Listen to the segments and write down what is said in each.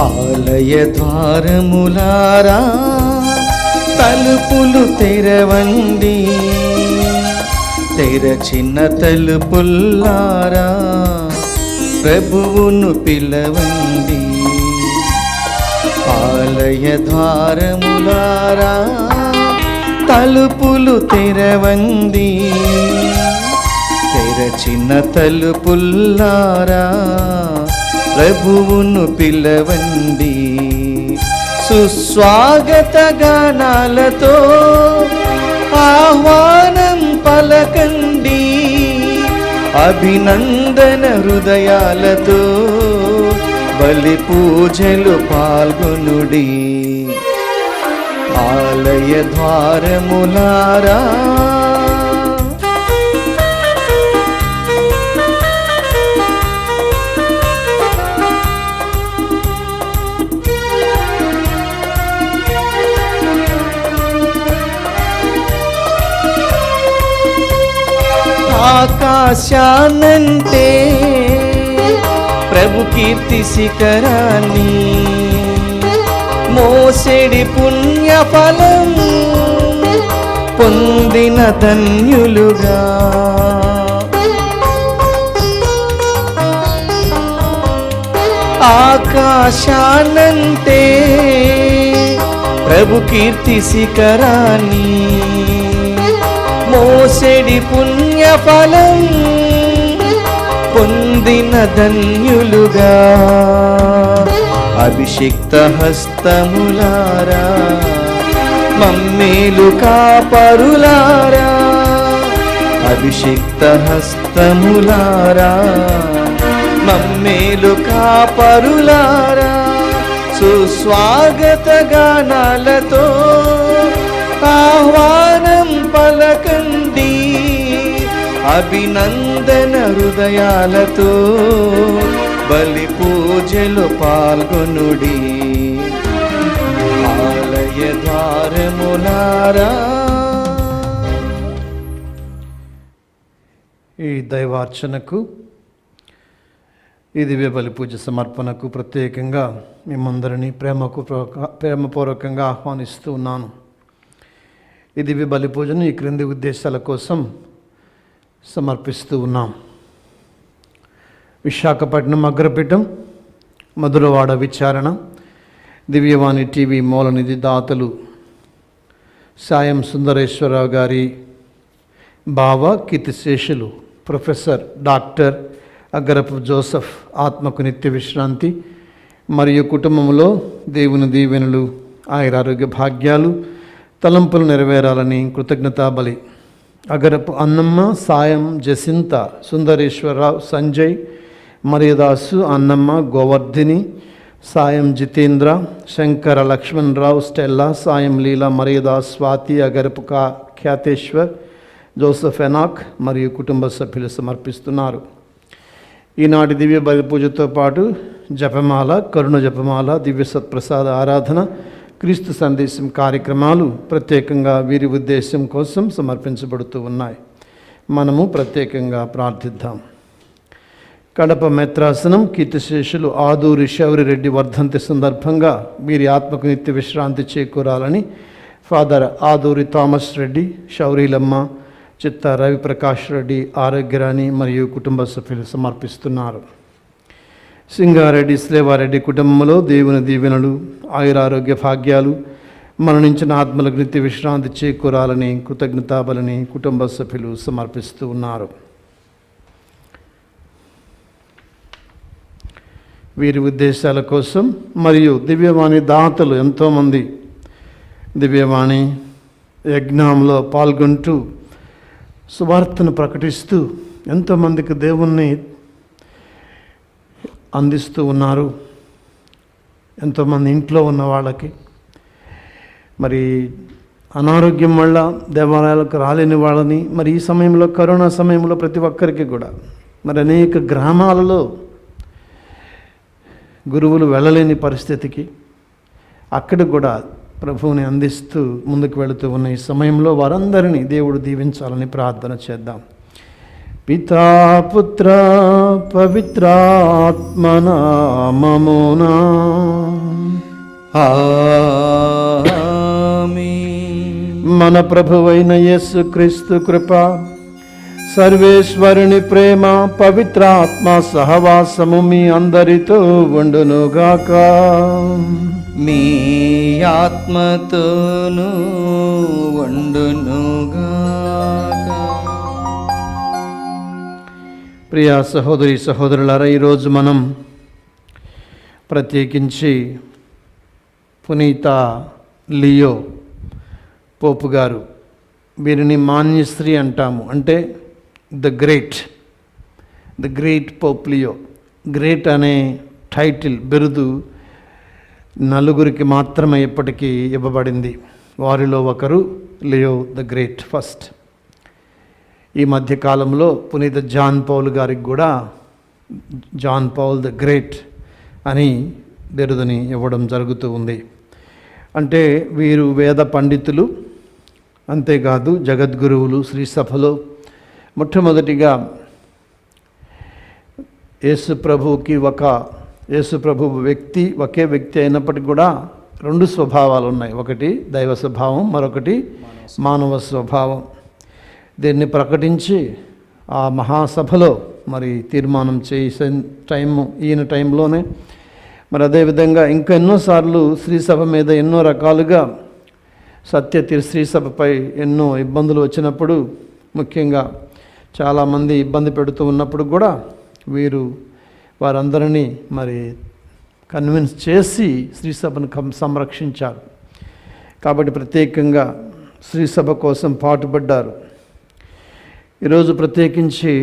ఆలయ ద్వారములారా తలుపులు తెరవండి, తెరచిన తలుపుల్లారా ప్రభువును పిలవండి. ఆలయ ద్వారములారా తలుపులు తెరవండి, తెరచిన తలుపుల్లారా ప్రభువును పిలవండి. సుస్వాగత గానాలతో ఆహ్వానం పలకండి, అభినందన హృదయాలతో బలి పూజలు పాల్గొనుడి. ఆలయ ద్వారములారా ఆకాశానంటే ప్రభు కీర్తి శిఖరాన్ని, మోసెడి పుణ్యఫలం పొందిన ధన్యులుగా. ఆకాశానంటే ప్రభు కీర్తి శిఖరాన్ని, మోసెడి పుణ్యఫలం పొందిన ధన్యులుగా. అభిషిక్త హస్తములారా మమ్మేలు కాపరులారా, అభిషిక్త హస్తములారా మమ్మేలు కాపరులారా, సుస్వాగత గానాలతో ఆహ్వానం పలకండి, అభినందన హృదయాలతో బలి పూజలు పాల్గొనుడి. ఆలయ ద్వారములారా. ఈ దైవార్చనకు, ఈ దివ్య బలి పూజ సమర్పణకు ప్రత్యేకంగా మిమ్మందరినీ ప్రేమపూర్వకంగా ఆహ్వానిస్తూ ఉన్నాను. ఈ దివ్య బలి పూజను ఈ క్రింది ఉద్దేశాల కోసం సమర్పిస్తూ ఉన్నాం. విశాఖపట్నం అగ్రపీఠం, మధురవాడ విచారణ, దివ్యవాణి టీవీ మూలనిధి దాతలు సాయం సుందరేశ్వరరావు గారి బావ కీర్తిశేషులు ప్రొఫెసర్ డాక్టర్ అగ్గరపు జోసెఫ్ ఆత్మకు నిత్య విశ్రాంతి మరియు కుటుంబంలో దేవుని దీవెనలు, ఆయురారోగ్య భాగ్యాలు, తలంపులు నెరవేరాలని కృతజ్ఞతా బలి. అగరపు అన్నమ్మ, సాయం జసింత, సుందరేశ్వరరావు, సంజయ్, మరియదాసు, అన్నమ్మ, గోవర్ధిని, సాయం జితేంద్ర, శంకర లక్ష్మణరావు, స్టెల్లా, సాయం లీలా, మరియదాస్, స్వాతి, అగరపు ఖ్యాతేశ్వర్, జోసెఫ్ ఎనాక్ మరియు కుటుంబ సభ్యులు సమర్పిస్తున్నారు. ఈనాటి దివ్య బలి పూజతో పాటు జపమాల, కరుణ జపమాల, దివ్య సత్ప్రసాద ఆరాధన, క్రీస్తు సందేశం కార్యక్రమాలు ప్రత్యేకంగా వీరి ఉద్దేశం కోసం సమర్పించబడుతూ ఉన్నాయి. మనము ప్రత్యేకంగా ప్రార్థిద్దాం. కడప మెత్రాసనం కీర్తిశేషులు ఆదూరి శౌరిరెడ్డి వర్ధంతి సందర్భంగా వీరి ఆత్మకు నిత్య విశ్రాంతి చేకూరాలని ఫాదర్ ఆదూరి థామస్ రెడ్డి, శౌరీలమ్మ, చిత్త రవిప్రకాష్ రెడ్డి, ఆరోగ్యరాణి మరియు కుటుంబ సభ్యులు సమర్పిస్తున్నారు. సింగారెడ్డి శ్లేవారెడ్డి కుటుంబంలో దేవుని దీవెనలు, ఆయురారోగ్య భాగ్యాలు, మరణించిన ఆత్మలకు నిత్య విశ్రాంతి చేకూరాలని కృతజ్ఞతాబలిని కుటుంబ సభ్యులు సమర్పిస్తూ ఉన్నారు. వీరి ఉద్దేశాల కోసం మరియు దివ్యవాణి దాతలు ఎంతోమంది దివ్యవాణి యజ్ఞంలో పాల్గొంటూ సువార్తను ప్రకటిస్తూ ఎంతోమందికి దేవుణ్ణి అందిస్తూ ఉన్నారు. ఎంతోమంది ఇంట్లో ఉన్న వాళ్ళకి, మరి అనారోగ్యం వల్ల దేవాలయాలకు రాలేని వాళ్ళని, మరి ఈ సమయంలో కరోనా సమయంలో ప్రతి ఒక్కరికి కూడా మరి అనేక గ్రామాలలో గురువులు వెళ్ళలేని పరిస్థితికి అక్కడ కూడా ప్రభువుని అందిస్తూ ముందుకు వెళుతూ ఉన్న ఈ సమయంలో వారందరినీ దేవుడు దీవించాలని ప్రార్థన చేద్దాం. పితా పుత్ర పవిత్రాత్మనామమునా ఆమేన్. మన ప్రభువైన యేసుక్రీస్తు కృప, సర్వేశ్వరుని ప్రేమ, పవిత్రాత్మ సహవాసము మీ అందరితో ఉండునుగాక. మీ ఆత్మతోనూ వండునుగాక. ప్రియ సహోదరి సహోదరులారా, ఈరోజు మనం ప్రత్యేకించి పునీత లియో పోపు గారు, వీరిని మాన్యశ్రీ అంటాము, అంటే the great Pope Leo. Great అనే టైటిల్, బిరుదు నలుగురికి మాత్రమే ఇప్పటికీ ఇవ్వబడింది. వారిలో ఒకరు లియో ద గ్రేట్ ఫస్ట్. ఈ మధ్యకాలంలో పునీత జాన్ పౌల్ గారికి కూడా జాన్ పౌల్ ద గ్రేట్ అని బిరుదుని ఇవ్వడం జరుగుతూ ఉంది. అంటే వీరు వేద పండితులు, అంతేకాదు జగద్గురువులు. శ్రీసభలో మొట్టమొదటిగా యేసుప్రభు వ్యక్తి ఒకే వ్యక్తి అయినప్పటికీ కూడా రెండు స్వభావాలు ఉన్నాయి. ఒకటి దైవ స్వభావం, మరొకటి మానవ స్వభావం. దీన్ని ప్రకటించి ఆ మహాసభలో మరి తీర్మానం చేసే ఈయన టైంలోనే మరి అదేవిధంగా ఇంకా ఎన్నోసార్లు శ్రీసభ మీద ఎన్నో రకాలుగా శ్రీసభపై ఎన్నో ఇబ్బందులు వచ్చినప్పుడు, ముఖ్యంగా చాలామంది ఇబ్బంది పెడుతూ ఉన్నప్పుడు కూడా వారందరినీ మరి కన్విన్స్ చేసి శ్రీసభను సంరక్షించారు. కాబట్టి ప్రత్యేకంగా శ్రీసభ కోసం పాటుపడ్డారు. ఈరోజు ప్రత్యేకించి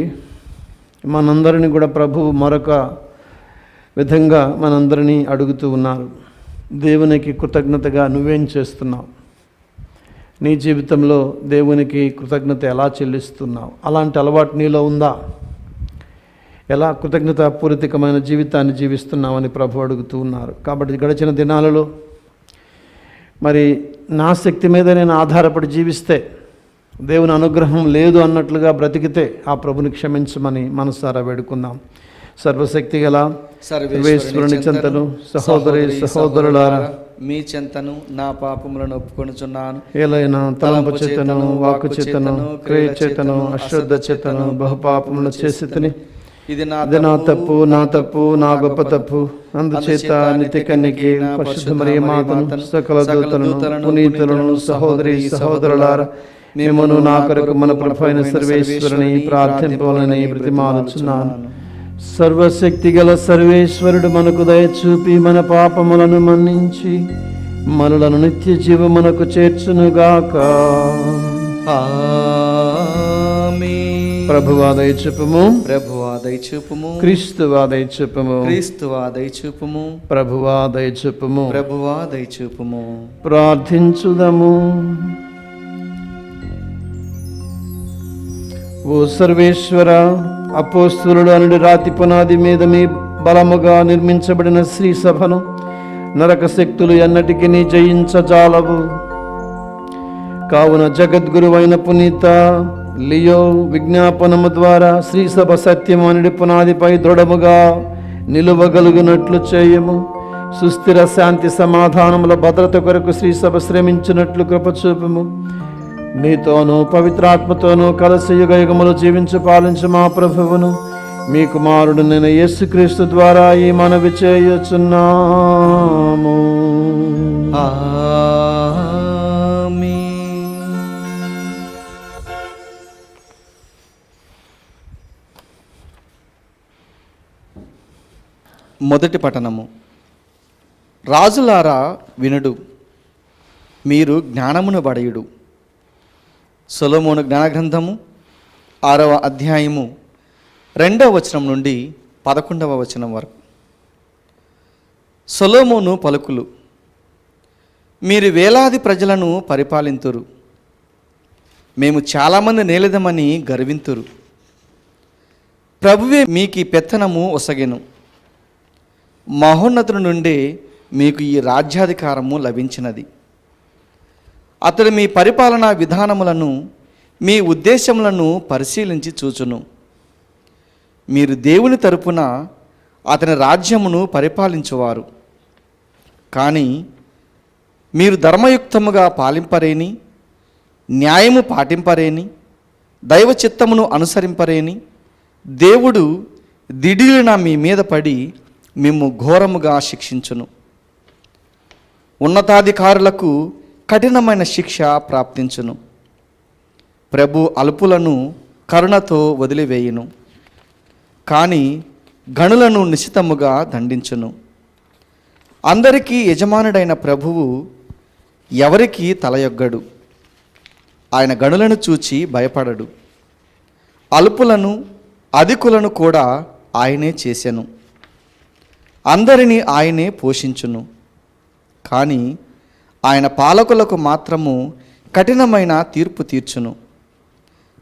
మనందరినీ కూడా ప్రభువు మరొక విధంగా మనందరినీ అడుగుతూ ఉన్నారు. దేవునికి కృతజ్ఞతగా నువ్వేం చేస్తున్నావు? నీ జీవితంలో దేవునికి కృతజ్ఞత ఎలా చెల్లిస్తున్నావు? అలాంటి అలవాటు నీలో ఉందా? ఎలా కృతజ్ఞతాపూరితమైన జీవితాన్ని జీవిస్తున్నామని ప్రభు అడుగుతూ ఉన్నారు. కాబట్టి గడిచిన దినాలలో మరి నా శక్తి మీద నేను ఆధారపడి జీవిస్తే, దేవుని అనుగ్రహం లేదు అన్నట్లుగా బ్రతికితే ఆ ప్రభుని క్షమించమని మనసారా వేడుకుందాం. సర్వశక్తి గల సర్వేశ్వరుని చెంతను, సహోదరి సహోదరులారా, మీ చెంతను నా పాపములను ఒప్పుకొనుచున్నాను. ఏలైనా తలంపు చేతను, వాక్కు చేతను, క్రియ చేతను, అశ్రద్ధ చేతను బహుపాపములు చేసి తిని, ఇది నా తప్పు, నా గొప్ప తప్పు. అందుచేత నిత్య కన్యకి పరిశుద్ధ మరియ మాతను, సకల దూతలను, పునీతులను, సహోదరి సహోదరులారా, మిమ్మును నా కొరకు మన ప్రభు అయిన సర్వేశ్వరుని ప్రార్థింపవలెనని బ్రతిమాలుచున్నాను. సర్వశక్తి గల సర్వేశ్వరుడు మనకు దయచూపి మన పాపములను మన్నించి మనలను నిత్య జీవమునకు చేర్చునుగాక. ఆమేన్. ప్రభువా దయచూపుము, ప్రభువా దయచూపుము. క్రీస్తువా దయచూపుము, క్రీస్తువా దయచూపుము. ప్రభువా దయచూపుము. ప్రభువా దయచూపుము. ప్రార్థించుదము. ఓ సర్వేశ్వర, అపోస్తులుడు అనుడి రాతి పునాది మీద మీ బలముగా నిర్మించబడిన శ్రీ సభను నరక శక్తులు ఎన్నటికీ జయించజాలవు. కావున జగద్గురువైన పునీత లియో విజ్ఞాపనము ద్వారా శ్రీసభ సత్యమనుడి పునాదిపై దృఢముగా నిలువగలుగునట్లు చేయము. సుస్థిర శాంతి సమాధానముల భద్రత కొరకు శ్రీసభ శ్రమించినట్లు కృపచూపము. నీతోనూ పవిత్రాత్మతోనూ కలిసి యుగయుగములు జీవించి పాలించు మా ప్రభువును, మీ కుమారుడు నేను యేసుక్రీస్తు ద్వారా ఈ మనవి చేయుచున్నాము. ఆమేన్. మొదటి పఠనము. రాజులారా వినుడు, మీరు జ్ఞానమును బడయుడు. సొలొమోను జ్ఞానగ్రంథము 6వ అధ్యాయము 2వ వచనం నుండి 11వ వచనం వరకు. సొలొమోను పలుకులు. మీరు వేలాది ప్రజలను పరిపాలింతురు, మేము చాలామంది నేలదమని గర్వింతురు. ప్రభువే మీకు ఈ పెత్తనము ఒసగెను, మహోన్నతుని నుండే మీకు ఈ రాజ్యాధికారము లభించినది. అతడు మీ పరిపాలనా విధానములను, మీ ఉద్దేశములను పరిశీలించి చూచును. మీరు దేవుని తరపున అతని రాజ్యమును పరిపాలించువారు. కానీ మీరు ధర్మయుక్తముగా పాలింపరేని, న్యాయము పాటింపరేని, దైవ చిత్తమును అనుసరింపరేని దేవుడు దిఢీరున మీ మీద పడి మిమ్ము ఘోరముగా శిక్షించును. ఉన్నతాధికారులకు కఠినమైన శిక్ష ప్రాప్తించును. ప్రభు అల్పులను కరుణతో వదిలివేయును, కానీ గణులను నిశితముగా దండించును. అందరికీ యజమానుడైన ప్రభువు ఎవరికి తలయొగ్గడు. ఆయన గణులను చూచి భయపడడు. అల్పులను అధికులను కూడా ఆయనే చేసెను. అందరినీ ఆయనే పోషించును. కానీ ఆయన పాలకులకు మాత్రము కఠినమైన తీర్పు తీర్చును.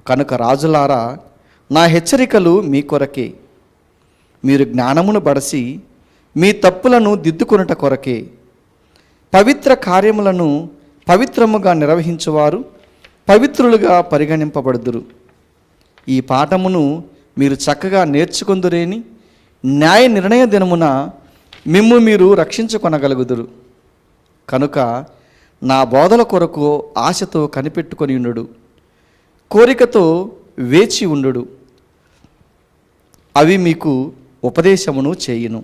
కనుక రాజులారా, నా హెచ్చరికలు మీ కొరకే. మీరు జ్ఞానమును బడసి మీ తప్పులను దిద్దుకొనుట కొరకే. పవిత్ర కార్యములను పవిత్రముగా నిర్వహించువారు పవిత్రులుగా పరిగణింపబడుదురు. ఈ పాఠమును మీరు చక్కగా నేర్చుకొందురేని న్యాయ నిర్ణయ దినమున మిమ్ము మీరు రక్షించుకొనగలుగుదురు. కనుక నా బోధల కొరకు ఆశతో కనిపెట్టుకొని ఉండుడు, కోరికతో వేచి ఉండుడు. అవి మీకు ఉపదేశమును చేయును.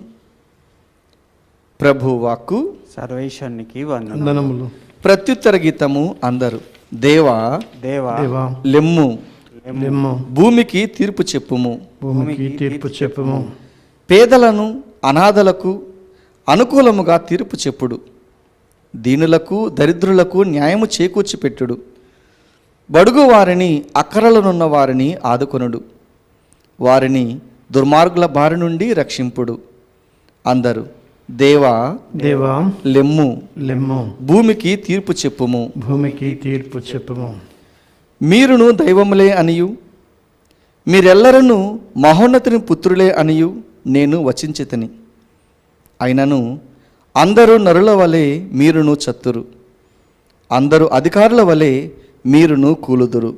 ప్రభు వాక్కు. సర్వేశ్వరునికి వందనములు. ప్రత్యుత్తర గీతము అందరు. దేవా దేవా దేవా లెమ్ము, లెమ్ము. భూమికి తీర్పు చెప్పుము. భూమికి తీర్పు చెప్పుము. పేదలను అనాథలకు అనుకూలముగా తీర్పు చెప్పుడు. దీనులకు దరిద్రులకు న్యాయము చేకూర్చి పెట్టుడు. బడుగు వారిని అక్కరలనున్న వారిని ఆదుకొనుడు. వారిని దుర్మార్గుల బారి నుండి రక్షింపుడు. అందరు దేవా దేవా లెమ్ము, లెమ్ము. భూమికి తీర్పు చెప్పుము. భూమికి తీర్పు చెప్పుము. మీరును దైవములే అనియు మీరెల్లరూ మహోన్నతుని పుత్రులే అనియు నేను వచించితిని. అయినను అందరూ నరుల వలె మీరును చత్తురు. అందరూ అధికారుల వలె మీరును కూలుదురు.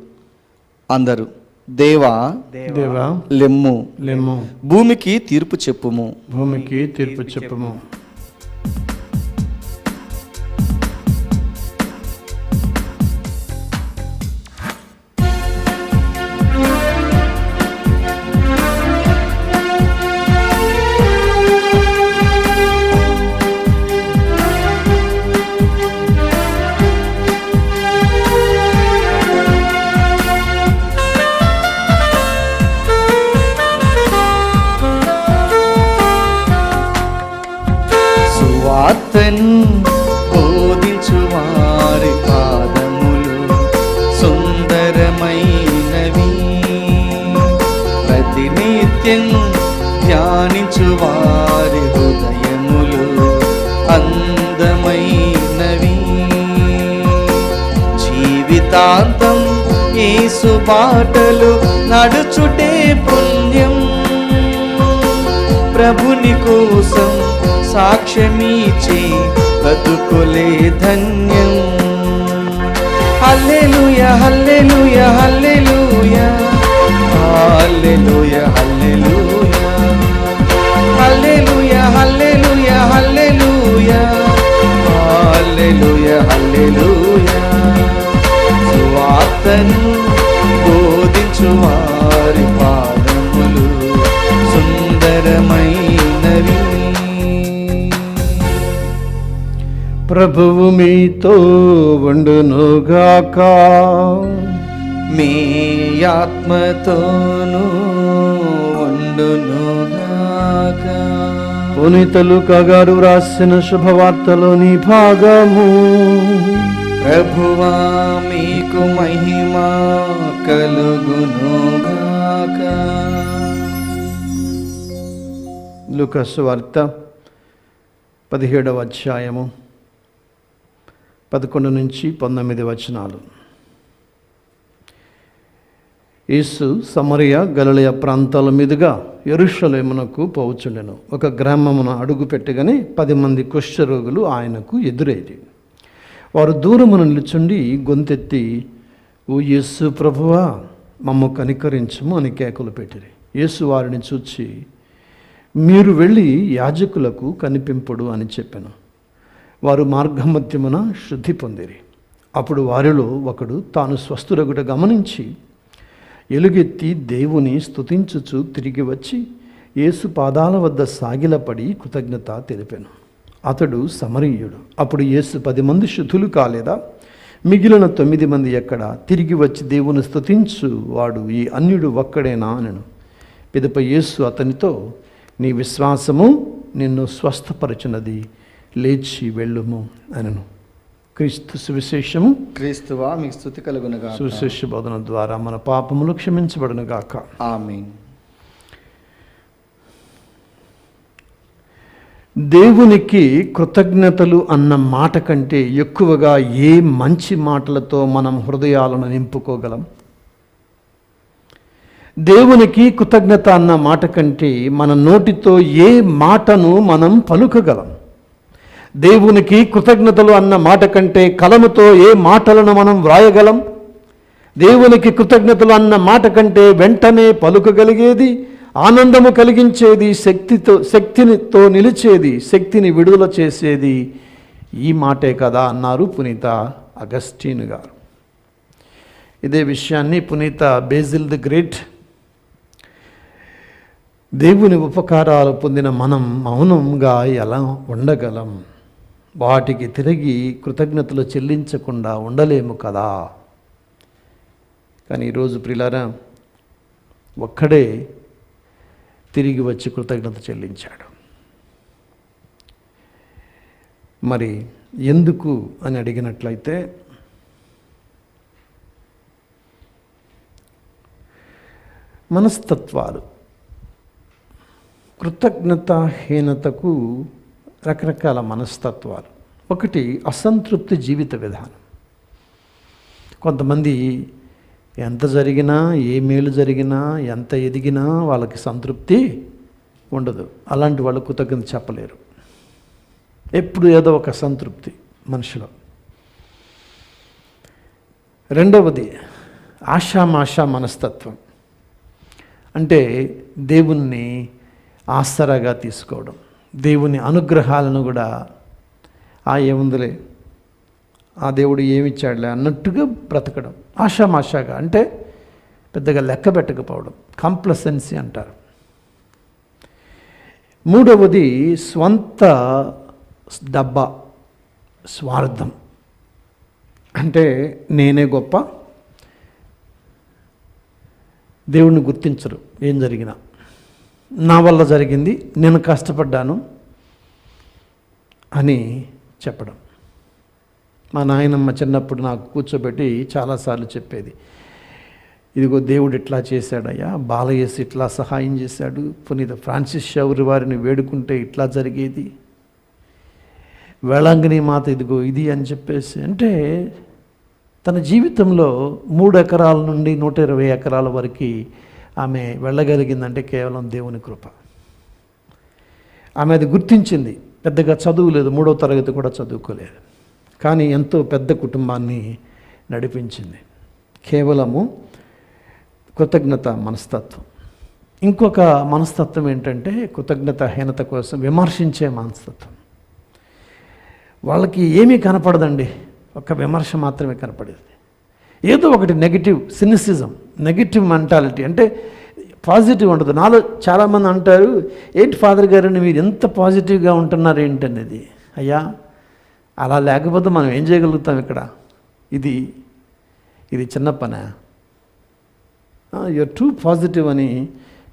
అందరు దేవా దేవా లెమ్ము, లెమ్ము. భూమికి తీర్పు చెప్పుము. భూమికి తీర్పు చెప్పుము. సువార్తను బోధించు వారి పాదములు సుందరమైనవి. ప్రతినిత్యం ధ్యానించు వారి హృదయములు అందమైనవి. జీవితాంతం యేసు బాటలు నడుచుటే పుణ్యం. ప్రభుని కోసం సాక్ష్యమిచ్చే బతుకులే ధన్యం. హల్లెలూయా హల్లెలూయా హల్లెలూయా హల్లెలూయా హల్లెలూయా హల్లెలూయా హల్లెలూయా హల్లెలూయా హల్లెలూయా హల్లెలూయా. సువార్తను బోధించు వారి పాదములు సుందరమైనవి. ప్రభువు మీతో ఉండునుగాక. మీ ఆత్మతోనూ ఉండునుగాక. పునీత లూకా గారు రాసిన శుభవార్తలోని భాగము. ప్రభువా మీకు మహిమ కలుగునుగాక. లూకా సువార్త 17వ అధ్యాయము 11 నుంచి 19 వచనాలు. యేసు సమరయ గలిలయ ప్రాంతాల మీదుగా యెరూషలేమునకు పోవుచుండెను. ఒక గ్రామమున అడుగు పెట్టగానే 10 మంది కుష్ఠరోగులు ఆయనకు ఎదురేది. వారు దూరమున నిలుచుండి గొంతెత్తి, ఓ యేసు ప్రభువా, మమ్ము కనికరించుము అని కేకలు పెట్టిరి. యేసు వారిని చూచి, మీరు వెళ్ళి యాజకులకు కనిపింపుడు అని చెప్పాను. వారు మార్గమధ్యమున శుద్ధి పొందిరి. అప్పుడు వారిలో ఒకడు తాను స్వస్థురగుట గమనించి ఎలుగెత్తి దేవుని స్తుతించుచు తిరిగి వచ్చి యేసు పాదాల వద్ద సాగిలపడి కృతజ్ఞత తెలిపాను. అతడు సమరీయుడు. అప్పుడు యేసు 10 మంది శుద్ధులు కాలేదా? మిగిలిన 9 మంది ఎక్కడ? తిరిగి వచ్చి దేవుని స్తుతించు వాడు ఈ అన్యుడు ఒక్కడేనా అనెను. పిదప యేసు అతనితో, నీ విశ్వాసము నిన్ను స్వస్థపరచున్నది, లేచి వెళ్ళుము అనెను. క్రీస్తు సువిశేషము. క్రీస్తువా మీకు స్తుతి కలుగునుగాక. సువిశేష బోధన ద్వారా మన పాపములు క్షమించబడునుగాక. ఆమేన్. దేవునికి కృతజ్ఞతలు అన్న మాట కంటే ఎక్కువగా ఏ మంచి మాటలతో మనం హృదయాలను నింపుకోగలం? దేవునికి కృతజ్ఞత అన్న మాట కంటే మన నోటితో ఏ మాటను మనం పలుకగలం? దేవునికి కృతజ్ఞతలు అన్న మాట కంటే కలముతో ఏ మాటలను మనం వ్రాయగలం? దేవునికి కృతజ్ఞతలు అన్న మాట కంటే వెంటనే పలుకగలిగేది, ఆనందము కలిగించేది, శక్తితో నిలిచేది, శక్తిని విడుదల చేసేది ఈ మాటే కదా అన్నారు పునీత అగస్టీన్ గారు. ఇదే విషయాన్ని పునీత బేజిల్ ది గ్రేట్, దేవుని ఉపకారాలు పొందిన మనం మౌనంగా ఎలా ఉండగలం? వాటికి తిరిగి కృతజ్ఞతలు చెల్లించకుండా ఉండలేము కదా. కానీ ఈరోజు ప్రియులారా, ఒక్కడే తిరిగి వచ్చి కృతజ్ఞత చెల్లించాడు. మరి ఎందుకు అని అడిగినట్లయితే, మనస్తత్వాలు, కృతజ్ఞతాహీనతకు రకరకాల మనస్తత్వాలు. ఒకటి అసంతృప్తి జీవిత విధానం. కొంతమంది ఎంత జరిగినా, ఏ మేలు జరిగినా, ఎంత ఎదిగినా వాళ్ళకి సంతృప్తి ఉండదు. అలాంటి వాళ్ళు కృతజ్ఞత చెప్పలేరు. ఎప్పుడు ఏదో ఒక సంతృప్తి మనిషిలో. రెండవది ఆషామాషా మనస్తత్వం. అంటే దేవుణ్ణి ఆసరాగా తీసుకోవడం, దేవుని అనుగ్రహాలను కూడా ఏముందిలే, ఆ దేవుడు ఏమిచ్చాడులే అన్నట్టుగా బ్రతకడం. ఆషామాషాగా అంటే పెద్దగా లెక్క పెట్టకపోవడం, కంప్లసెన్సీ అంటారు. మూడవది స్వంత డబ్బా, స్వార్థం. అంటే నేనే గొప్ప, దేవుణ్ణి గుర్తించరు. ఏం జరిగినా నా వల్ల జరిగింది, నేను కష్టపడ్డాను అని చెప్పడం. మా నాయనమ్మ చిన్నప్పుడు నాకు కూర్చోబెట్టి చాలాసార్లు చెప్పేది, ఇదిగో దేవుడు ఇట్లా చేశాడయ్యా, బాలయేసు ఇట్లా సహాయం చేశాడు, పునీత ఫ్రాన్సిస్ షవర్ వారిని వేడుకుంటే ఇట్లా జరిగేది, వేళాంగిని మాత ఇదిగో ఇది అని చెప్పేసి. అంటే తన జీవితంలో 3 ఎకరాల నుండి 120 ఎకరాల వరకు ఆమె వెళ్ళగలిగిందంటే కేవలం దేవుని కృప. ఆమె అది గుర్తించింది. పెద్దగా చదువు లేదు, 3వ తరగతి కూడా చదువుకోలేదు, కానీ ఎంతో పెద్ద కుటుంబాన్ని నడిపించింది. కేవలము కృతజ్ఞత మనస్తత్వం. ఇంకొక మనస్తత్వం ఏంటంటే కృతజ్ఞతాహీనత కోసం విమర్శించే మనస్తత్వం. వాళ్ళకి ఏమీ కనపడదండి, ఒక విమర్శ మాత్రమే కనపడేది. ఏదో ఒకటి నెగిటివ్, సినిసిజం, నెగిటివ్ మెంటాలిటీ. అంటే పాజిటివ్ ఉండదు. నాలో చాలామంది అంటారు, ఏంటి ఫాదర్ గారు మీరు ఎంత పాజిటివ్గా ఉంటున్నారు ఏంటనేది. అయ్యా, అలా లేకపోతే మనం ఏం చేయగలుగుతాం ఇక్కడ? ఇది చిన్న పనా? యూఆర్ టూ పాజిటివ్ అని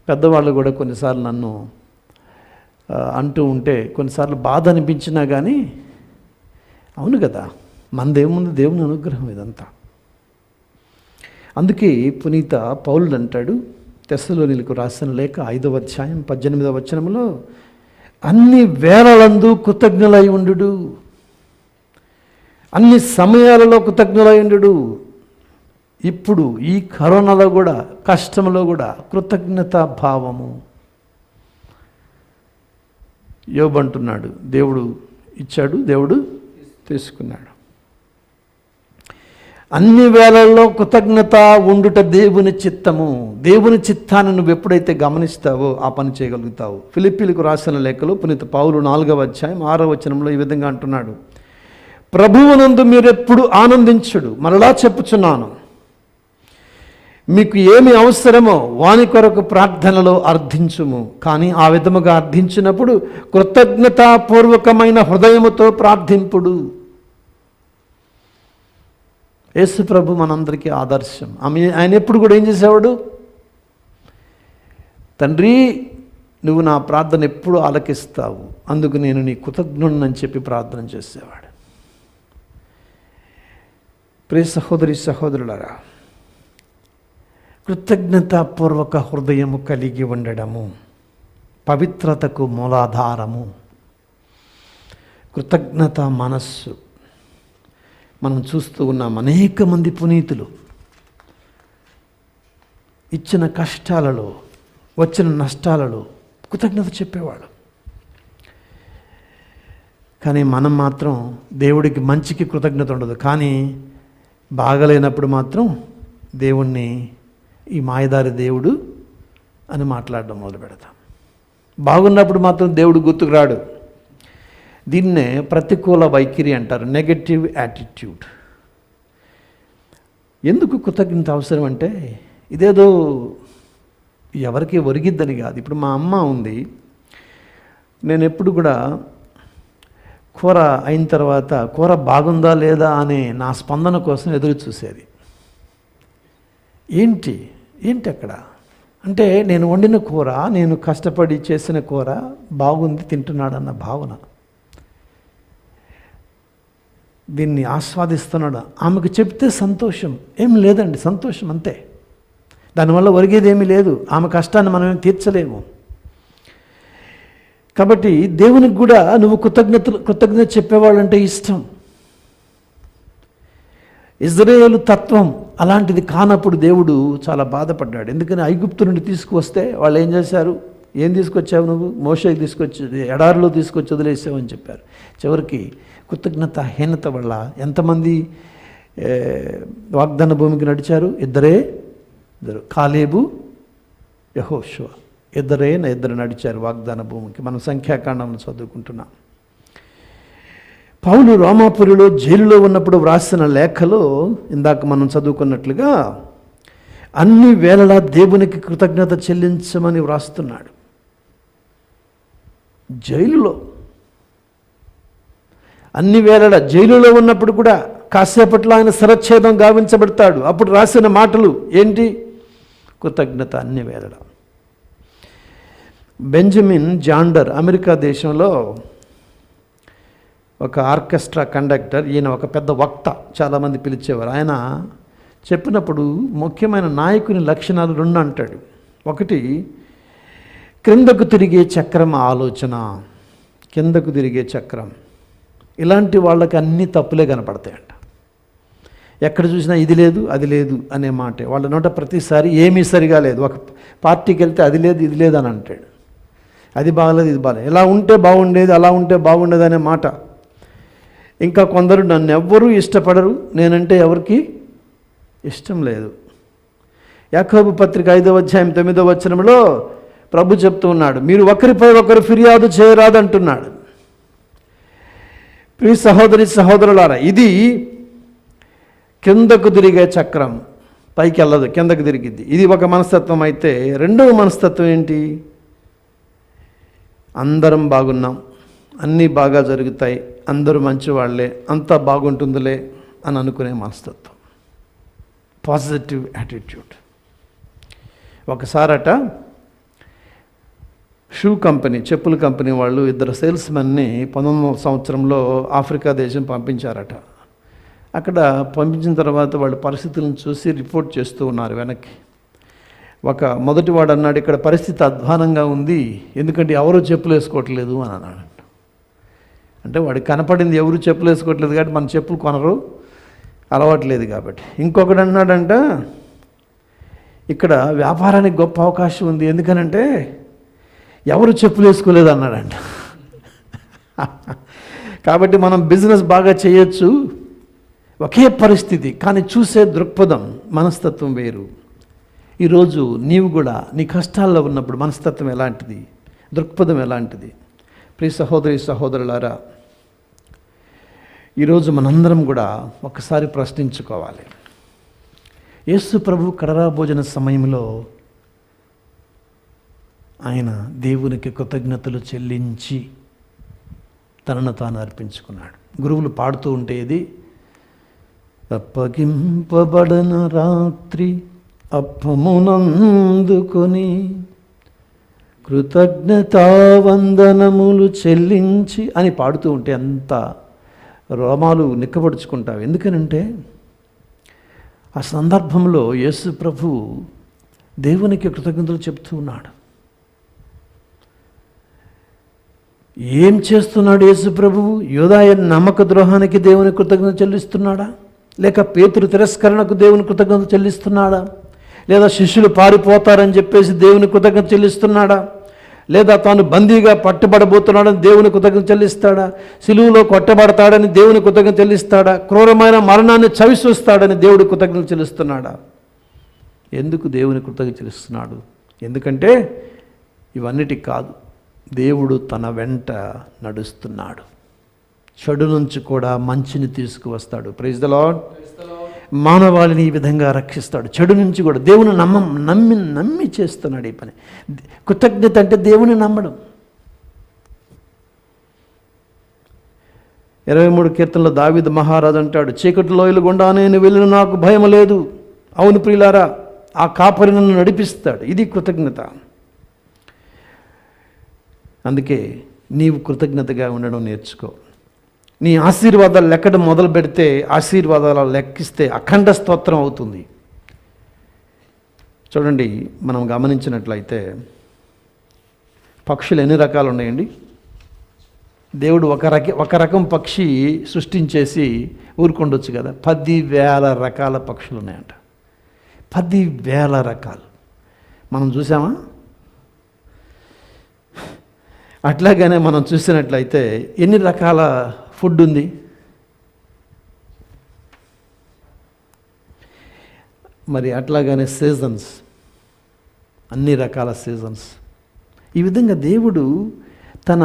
పెద్దవాళ్ళు కూడా కొన్నిసార్లు నన్ను అంటూ ఉంటే కొన్నిసార్లు బాధ అనిపించినా కానీ అవును కదా, మనదేముంది, దేవుని అనుగ్రహం ఇదంతా. అందుకే పునీత పౌలుడు అంటాడు తెస్సలోనిలకు రాసిన లేఖ 5వ అధ్యాయం 18వ వచనంలో, అన్ని వేళలందు కృతజ్ఞులై ఉండు, అన్ని సమయాలలో కృతజ్ఞులై ఉండు. ఇప్పుడు ఈ కరోనాలో కూడా, కష్టంలో కూడా కృతజ్ఞతా భావము. యోబు అంటున్నాడు, దేవుడు ఇచ్చాడు, దేవుడు తీసుకున్నాడు. అన్ని వేళల్లో కృతజ్ఞత ఉండుట దేవుని చిత్తము. దేవుని చిత్తాన్ని నువ్వు ఎప్పుడైతే గమనిస్తావో ఆ పని చేయగలుగుతావు. ఫిలిప్పీలకు రాసిన లేఖలో పునీత పౌలు 4వ అధ్యాయం 6వ వచనంలో ఈ విధంగా అంటున్నాడు, ప్రభువునందు మీరెప్పుడు ఆనందించుడు. మరలా చెప్పుచున్నాను, మీకు ఏమి అవసరమో వాని కొరకు ప్రార్థనలో అర్థించుము. కానీ ఆ విధముగా అర్థించినప్పుడు కృతజ్ఞతాపూర్వకమైన హృదయముతో ప్రార్థింపుడు. యేసు ప్రభు మనందరికీ ఆదర్శం. ఆయన ఎప్పుడు కూడా ఏం చేసేవాడు? తండ్రి, నువ్వు నా ప్రార్థన ఎప్పుడు ఆలకిస్తావు, అందుకు నేను నీ కృతజ్ఞుడినని చెప్పి ప్రార్థన చేసేవాడు. ప్రియ సహోదరి సహోదరులారా, కృతజ్ఞతాపూర్వక హృదయము కలిగి ఉండడము పవిత్రతకు మూలాధారము. కృతజ్ఞత మనస్సు. మనం చూస్తూ ఉన్నాం, అనేక మంది పునీతులు ఇచ్చిన కష్టాలలో, వచ్చిన నష్టాలలో కృతజ్ఞత చెప్పేవాళ్ళు. కానీ మనం మాత్రం దేవుడికి మంచికి కృతజ్ఞత ఉండదు, కానీ బాగలేనప్పుడు మాత్రం దేవుణ్ణి ఈ మాయదారి దేవుడు అని మాట్లాడడం మొదలు పెడతాం. బాగున్నప్పుడు మాత్రం దేవుడు గుర్తుకు రాడు. దీన్నే ప్రతికూల వైఖరి అంటారు, నెగటివ్ యాటిట్యూడ్. ఎందుకు కృతజ్ఞత అవసరం అంటే, ఇదేదో ఎవరికి ఒరిగిద్దని కాదు. ఇప్పుడు మా అమ్మ ఉంది, నేను ఎప్పుడు కూడా కూర అయిన తర్వాత కూర బాగుందా లేదా అనే నా స్పందన కోసం ఎదురు చూసేది. ఏంటి అక్కడ అంటే, నేను వండిన కూర, నేను కష్టపడి చేసిన కూర బాగుంది, తింటున్నాడన్న భావన. దీన్ని ఆస్వాదిస్తున్నాడు. ఆమెకు చెప్తే సంతోషం ఏం లేదండి, సంతోషం అంతే. దానివల్ల ఒరిగేది ఏమీ లేదు. ఆమె కష్టాన్ని మనం తీర్చలేము. కాబట్టి దేవునికి కూడా నువ్వు కృతజ్ఞత చెప్పేవాళ్ళంటే ఇష్టం. ఇజ్రాయేలు తత్వం అలాంటిది కానప్పుడు దేవుడు చాలా బాధపడ్డాడు. ఎందుకని ఐగుప్తు నుండి తీసుకువస్తే వాళ్ళు ఏం చేశారు? ఏం తీసుకొచ్చావు నువ్వు? మోషేకి తీసుకొచ్చి ఎడారిలో తీసుకొచ్చి వదిలేసావు అని చెప్పారు. చివరికి కృతజ్ఞతాహీనత వల్ల ఎంతమంది వాగ్దాన భూమికి నడిచారు? ఇద్దరు, కాలేబు, యెహోషువ. ఇద్దరు నడిచారు వాగ్దాన భూమికి. మనం సంఖ్యాకాండం చదువుకుంటున్నాం. పౌలు రోమాపురిలో జైలులో ఉన్నప్పుడు వ్రాసిన లేఖలో ఇందాక మనం చదువుకున్నట్లుగా అన్ని వేళలా దేవునికి కృతజ్ఞత చెల్లించమని వ్రాస్తున్నాడు. జైలులో అన్ని వేళలా, జైలులో ఉన్నప్పుడు కూడా కాసేపట్లో ఆయన శిరచ్ఛేదం గావించబడతాడు. అప్పుడు రాసిన మాటలు ఏంటి? కృతజ్ఞత అన్ని వేళలా. బెంజమిన్ జాండర్ అమెరికా దేశంలో ఒక ఆర్కెస్ట్రా కండక్టర్, ఈయన ఒక పెద్ద వక్త, చాలామంది పిలిచేవారు. ఆయన చెప్పినప్పుడు ముఖ్యమైన నాయకుని లక్షణాలు 2 అంటాడు. ఒకటి, క్రిందకు తిరిగే చక్రం ఆలోచన. కిందకు తిరిగే చక్రం. ఇలాంటి వాళ్ళకి అన్ని తప్పులే కనపడతాయంట. ఎక్కడ చూసినా ఇది లేదు అది లేదు అనే మాట వాళ్ళ నోట ప్రతిసారి. ఏమీ సరిగా లేదు. ఒక పార్టీకి వెళ్తే అది లేదు ఇది లేదు అని అంటాడు. అది బాగలేదు ఇది బాగలేదు, ఇలా ఉంటే బాగుండేది అలా ఉంటే బాగుండేది అనే మాట. ఇంకా కొందరు, నన్ను ఎవ్వరూ ఇష్టపడరు, నేనంటే ఎవరికి ఇష్టం లేదు. యాకోబు పత్రిక 5వ అధ్యాయం 9వ వచనంలో ప్రభు చెప్తూ ఉన్నాడు, మీరు ఒకరిపై ఒకరు ఫిర్యాదు చేయరాదంటున్నాడు. ప్రియ సహోదరి సహోదరులారా, ఇది కిందకు తిరిగే చక్రం, పైకి వెళ్ళదు, కిందకు తిరిగిద్ది. ఇది ఒక మనస్తత్వం అయితే, రెండవ మనస్తత్వం ఏంటి? అందరం బాగున్నాం, అన్నీ బాగా జరుగుతాయి, అందరూ మంచివాళ్లే, అంతా బాగుంటుందిలే అని అనుకునే మనస్తత్వం, పాజిటివ్ యాటిట్యూడ్. ఒకసారట షూ కంపెనీ, చెప్పుల కంపెనీ వాళ్ళు 2 సేల్స్మెన్ని 19వ సంవత్సరంలో ఆఫ్రికా దేశం పంపించారట. అక్కడ పంపించిన తర్వాత వాళ్ళు పరిస్థితులను చూసి రిపోర్ట్ చేస్తూ ఉన్నారు వెనక్కి. మొదటివాడు అన్నాడు, ఇక్కడ పరిస్థితి అధ్వానంగా ఉంది, ఎందుకంటే ఎవరూ చెప్పులు వేసుకోవట్లేదు అని అన్నాడు. అంటే వాడికి కనపడింది ఎవరు చెప్పులు వేసుకోవట్లేదు కాబట్టి మన చెప్పులు కొనరు, అలవాట్లేదు కాబట్టి. ఇంకొకడు అన్నాడంట, ఇక్కడ వ్యాపారానికి గొప్ప అవకాశం ఉంది, ఎందుకనంటే ఎవరు చెప్పులు వేసుకోలేదు అన్నాడంట. కాబట్టి మనం బిజినెస్ బాగా చేయొచ్చు, ఒకే పరిస్థితి, కానీ చూసే దృక్పథం, మనస్తత్వం వేరు. ఈరోజు నీవు కూడా నీ కష్టాల్లో ఉన్నప్పుడు మనస్తత్వం ఎలాంటిది, దృక్పథం ఎలాంటిది? ప్రియ సహోదరి సహోదరులారా, ఈరోజు మనందరం కూడా ఒకసారి ప్రశ్నించుకోవాలి. యేసు ప్రభు కడరా భోజన సమయంలో ఆయన దేవునికి కృతజ్ఞతలు చెల్లించి తనను తాను అర్పించుకున్నాడు. గురువులు పాడుతూ ఉంటే ఇది అప్పగింపబడన రాత్రి అప్పమునందుకొని కృతజ్ఞతావందనములు చెల్లించి అని పాడుతూ ఉంటే అంత రోమాలు నిక్కబడుచుకుంటావు. ఎందుకనంటే ఆ సందర్భంలో యేసు ప్రభు దేవునికి కృతజ్ఞతలు చెప్తూ ఉన్నాడు. ఏం చేస్తున్నాడు యేసు ప్రభువు? యూదాయ నమ్మక ద్రోహానికి దేవుని కృతజ్ఞత చెల్లిస్తున్నాడా? లేక పేతురు తిరస్కరణకు దేవుని కృతజ్ఞత చెల్లిస్తున్నాడా? లేదా శిష్యులు పారిపోతారని చెప్పేసి దేవుని కృతజ్ఞత చెల్లిస్తున్నాడా? లేదా తాను బందీగా పట్టుబడబోతున్నాడని దేవుని కృతజ్ఞత చెల్లిస్తాడా? సిలువలో కొట్టబడతాడని దేవుని కృతజ్ఞత చెల్లిస్తాడా? క్రూరమైన మరణాన్ని చవిచూస్తాడని దేవుడి కృతజ్ఞత చెల్లిస్తున్నాడా? ఎందుకు దేవుని కృతజ్ఞత చెల్లిస్తున్నాడు? ఎందుకంటే ఇవన్నిటికి కాదు, దేవుడు తన వెంట నడుస్తున్నాడు. చెడు నుంచి కూడా మంచిని తీసుకువస్తాడు. Praise the lord. మానవాళిని ఈ విధంగా రక్షిస్తాడు. చెడు నుంచి కూడా దేవుని నమ్మి చేస్తున్నాడు ఈ పని. కృతజ్ఞత అంటే దేవుని నమ్మడం. 23 కీర్తనలో దావీదు మహారాజు అంటాడు, చీకటి లోయలు గుండా నేను వెళ్ళిన నాకు భయం లేదు. అవును ప్రియులారా, ఆ కాపరి నన్ను నడిపిస్తాడు. ఇది కృతజ్ఞత. అందుకే నీవు కృతజ్ఞతగా ఉండడం నేర్చుకో. నీ ఆశీర్వాదాలు లెక్కడం మొదలు పెడితే, ఆశీర్వాదాలు లెక్కిస్తే అఖండ స్తోత్రం అవుతుంది. చూడండి, మనం గమనించినట్లయితే పక్షులు ఎన్ని రకాలు ఉన్నాయండి? దేవుడు ఒక రకం పక్షి సృష్టించేసి ఊరుకుండొచ్చు కదా. 10,000 రకాల పక్షులు ఉన్నాయంట. 10,000 రకాలు మనం చూసామా? అట్లాగానే మనం చూసినట్లయితే ఎన్ని రకాల ఫుడ్ ఉంది? మరి అట్లాగానే సీజన్స్, అన్ని రకాల సీజన్స్. ఈ విధంగా దేవుడు తన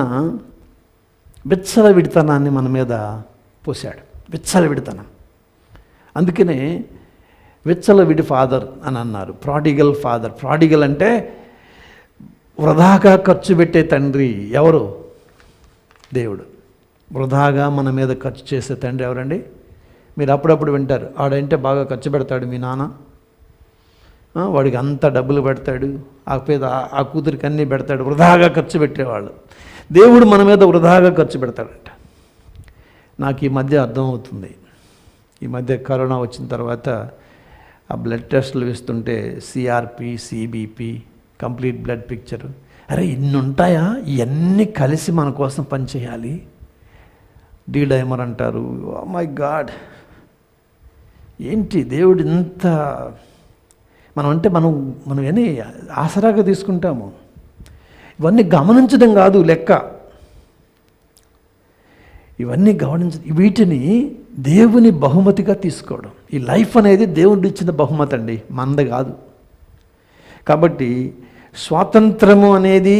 విచ్చలవిడితనాన్ని మన మీద పోశాడు. విచ్చలవిడితనం. అందుకనే విచ్చలవిడి ఫాదర్ అని అన్నారు. Prodigal father. ప్రాడిగల్ అంటే వృధాగా ఖర్చు పెట్టే తండ్రి. ఎవరు? దేవుడు. వృధాగా మన మీద ఖర్చు చేసే తండ్రి ఎవరండి? మీరు అప్పుడప్పుడు వింటారు, ఆడంటే బాగా ఖర్చు పెడతాడు మీ నాన్న, వాడికి అంత డబ్బులు పెడతాడు, ఆ కూతురికి అన్నీ పెడతాడు. వృధాగా ఖర్చు పెట్టేవాళ్ళు. దేవుడు మన మీద వృధాగా ఖర్చు పెడతాడంట. నాకు ఈ మధ్య అర్థమవుతుంది. ఈ మధ్య కరోనా వచ్చిన తర్వాత ఆ బ్లడ్ టెస్టులు ఇస్తుంటే CRP, CBP, complete blood picture. అరే ఇన్ని ఉంటాయా? ఇవన్నీ కలిసి మన కోసం పనిచేయాలి. డైమర్ అంటారు. ఓ మై గాడ్, ఏంటి దేవుడు ఇంత మనం ఏమి ఆసరాగా తీసుకుంటాము. ఇవన్నీ గమనించడం కాదు లెక్క. ఇవన్నీ వీటిని దేవుని బహుమతిగా తీసుకోవడం. ఈ లైఫ్ అనేది దేవుడు ఇచ్చిన బహుమతి అండి, మంద కాదు. కాబట్టి స్వాతంత్రము అనేది,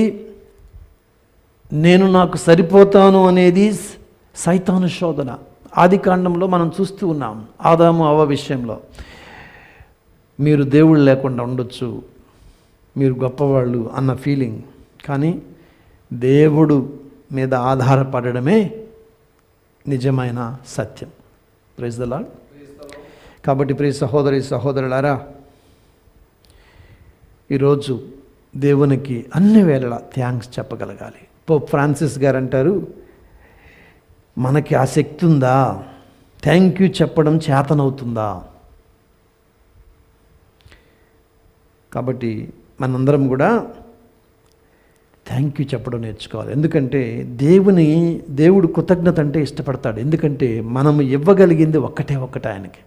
నేను నాకు సరిపోతాను అనేది సైతాను శోధన. ఆది కాండంలో మనం చూస్తూ ఉన్నాం. ఆదాము అవ్వ విషయంలో, మీరు దేవుడు లేకుండా ఉండొచ్చు, మీరు గొప్పవాళ్ళు అన్న ఫీలింగ్. కానీ దేవుడు మీద ఆధారపడడమే నిజమైన సత్యం. Praise the Lord. కాబట్టి ప్రియ సహోదరి సహోదరులారా, ఈరోజు దేవునికి అన్ని వేళలా థ్యాంక్స్ చెప్పగలగాలి. పోప్ ఫ్రాన్సిస్ గారు అంటారు, మనకి ఆ శక్తి ఉందా? థ్యాంక్ యూ చెప్పడం చేతనవుతుందా? కాబట్టి మనందరం కూడా థ్యాంక్ యూ చెప్పడం నేర్చుకోవాలి. ఎందుకంటే దేవుడు కృతజ్ఞత అంటే ఇష్టపడతాడు. ఎందుకంటే మనం ఇవ్వగలిగింది ఒక్కటే ఆయనకి,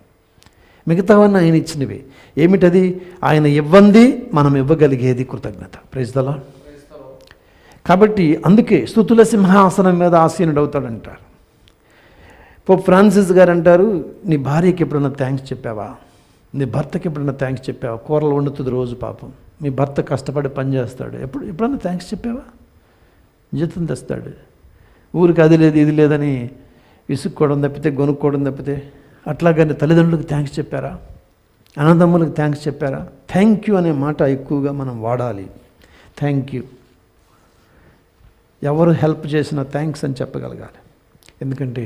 మిగతావన్నీ ఆయన ఇచ్చినవి. ఏమిటది? ఆయన ఇవ్వంది మనం ఇవ్వగలిగేది కృతజ్ఞత. Praise the Lord. కాబట్టి అందుకే స్తుతుల సింహాసనం మీద ఆసీనుడవుతాడంటారు. పోప్ ఫ్రాన్సిస్ గారు అంటారు, నీ భార్యకి ఎప్పుడన్నా థ్యాంక్స్ చెప్పావా, నీ భర్తకి ఎప్పుడన్నా థ్యాంక్స్ చెప్పావా? కూరలు వండుతుంది రోజు పాపం, మీ భర్త కష్టపడి పని చేస్తాడు, ఎప్పుడన్నా థ్యాంక్స్ చెప్పావా? జీతం తెస్తాడు, ఊరికి అది లేదు ఇది లేదని విసుక్కోవడం తప్పితే, గొనుక్కోవడం తప్పితే. అట్లాగని తల్లిదండ్రులకు థ్యాంక్స్ చెప్పారా? అన్నదమ్ములకు థ్యాంక్స్ చెప్పారా? థ్యాంక్ యూ అనే మాట ఎక్కువగా మనం వాడాలి. Thank you. ఎవరు హెల్ప్ చేసినా థ్యాంక్స్ అని చెప్పగలగాలి. ఎందుకంటే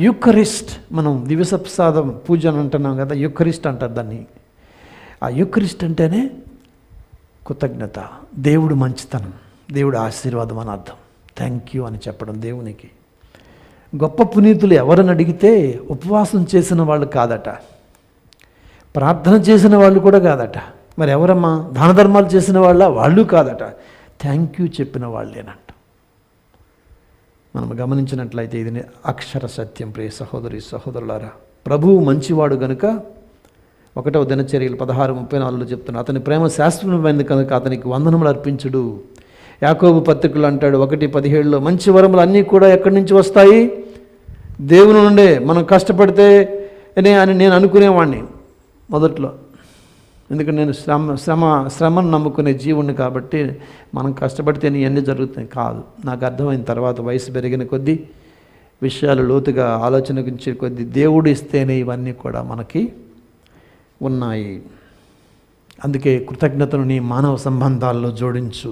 యూకరిస్ట్, మనం దివసప్రసాదం పూజ అని అంటున్నాం కదా, యూకరిస్ట్ అంటారు దాన్ని. ఆ యూకరిస్ట్ అంటేనే కృతజ్ఞత, దేవుడు మంచితనం, దేవుడు ఆశీర్వాదం అని అర్థం. థ్యాంక్ యూ అని చెప్పడం దేవునికి. గొప్ప పునీతులు ఎవరని అడిగితే ఉపవాసం చేసిన వాళ్ళు కాదట, ప్రార్థన చేసిన వాళ్ళు కూడా కాదట, మరి ఎవరమ్మా? దాన ధర్మాలు చేసిన వాళ్ళు కాదట, థ్యాంక్ యూ చెప్పిన వాళ్ళేనంట. మనం గమనించినట్లయితే ఇది అక్షర సత్యం. ప్రియ సహోదరి సహోదరులారా, ప్రభువు మంచివాడు గనుక 1వ దినచర్యలు 16:34 చెప్తున్నా, అతని ప్రేమ శాశ్వతమైనది కనుక అతనికి వందనములు అర్పించుడు. యాకోబు పత్రికలు అంటాడు 1:17 మంచి వరములు అన్నీ కూడా ఎక్కడి నుంచి వస్తాయి? దేవుని నుండే. మనం కష్టపడితే అని నేను అనుకునేవాడిని మొదట్లో, ఎందుకంటే నేను శ్రమను నమ్ముకునే జీవుణ్ణి కాబట్టి మనం కష్టపడితే ఇవన్నీ జరుగుతాయి కాదు. నాకు అర్థమైన తర్వాత, వయసు పెరిగిన కొద్దీ, విషయాలు లోతుగా ఆలోచనకించే కొద్దీ, దేవుడు ఇస్తేనే ఇవన్నీ కూడా మనకి ఉన్నాయి. అందుకే కృతజ్ఞతను నీ మానవ సంబంధాల్లో జోడించు.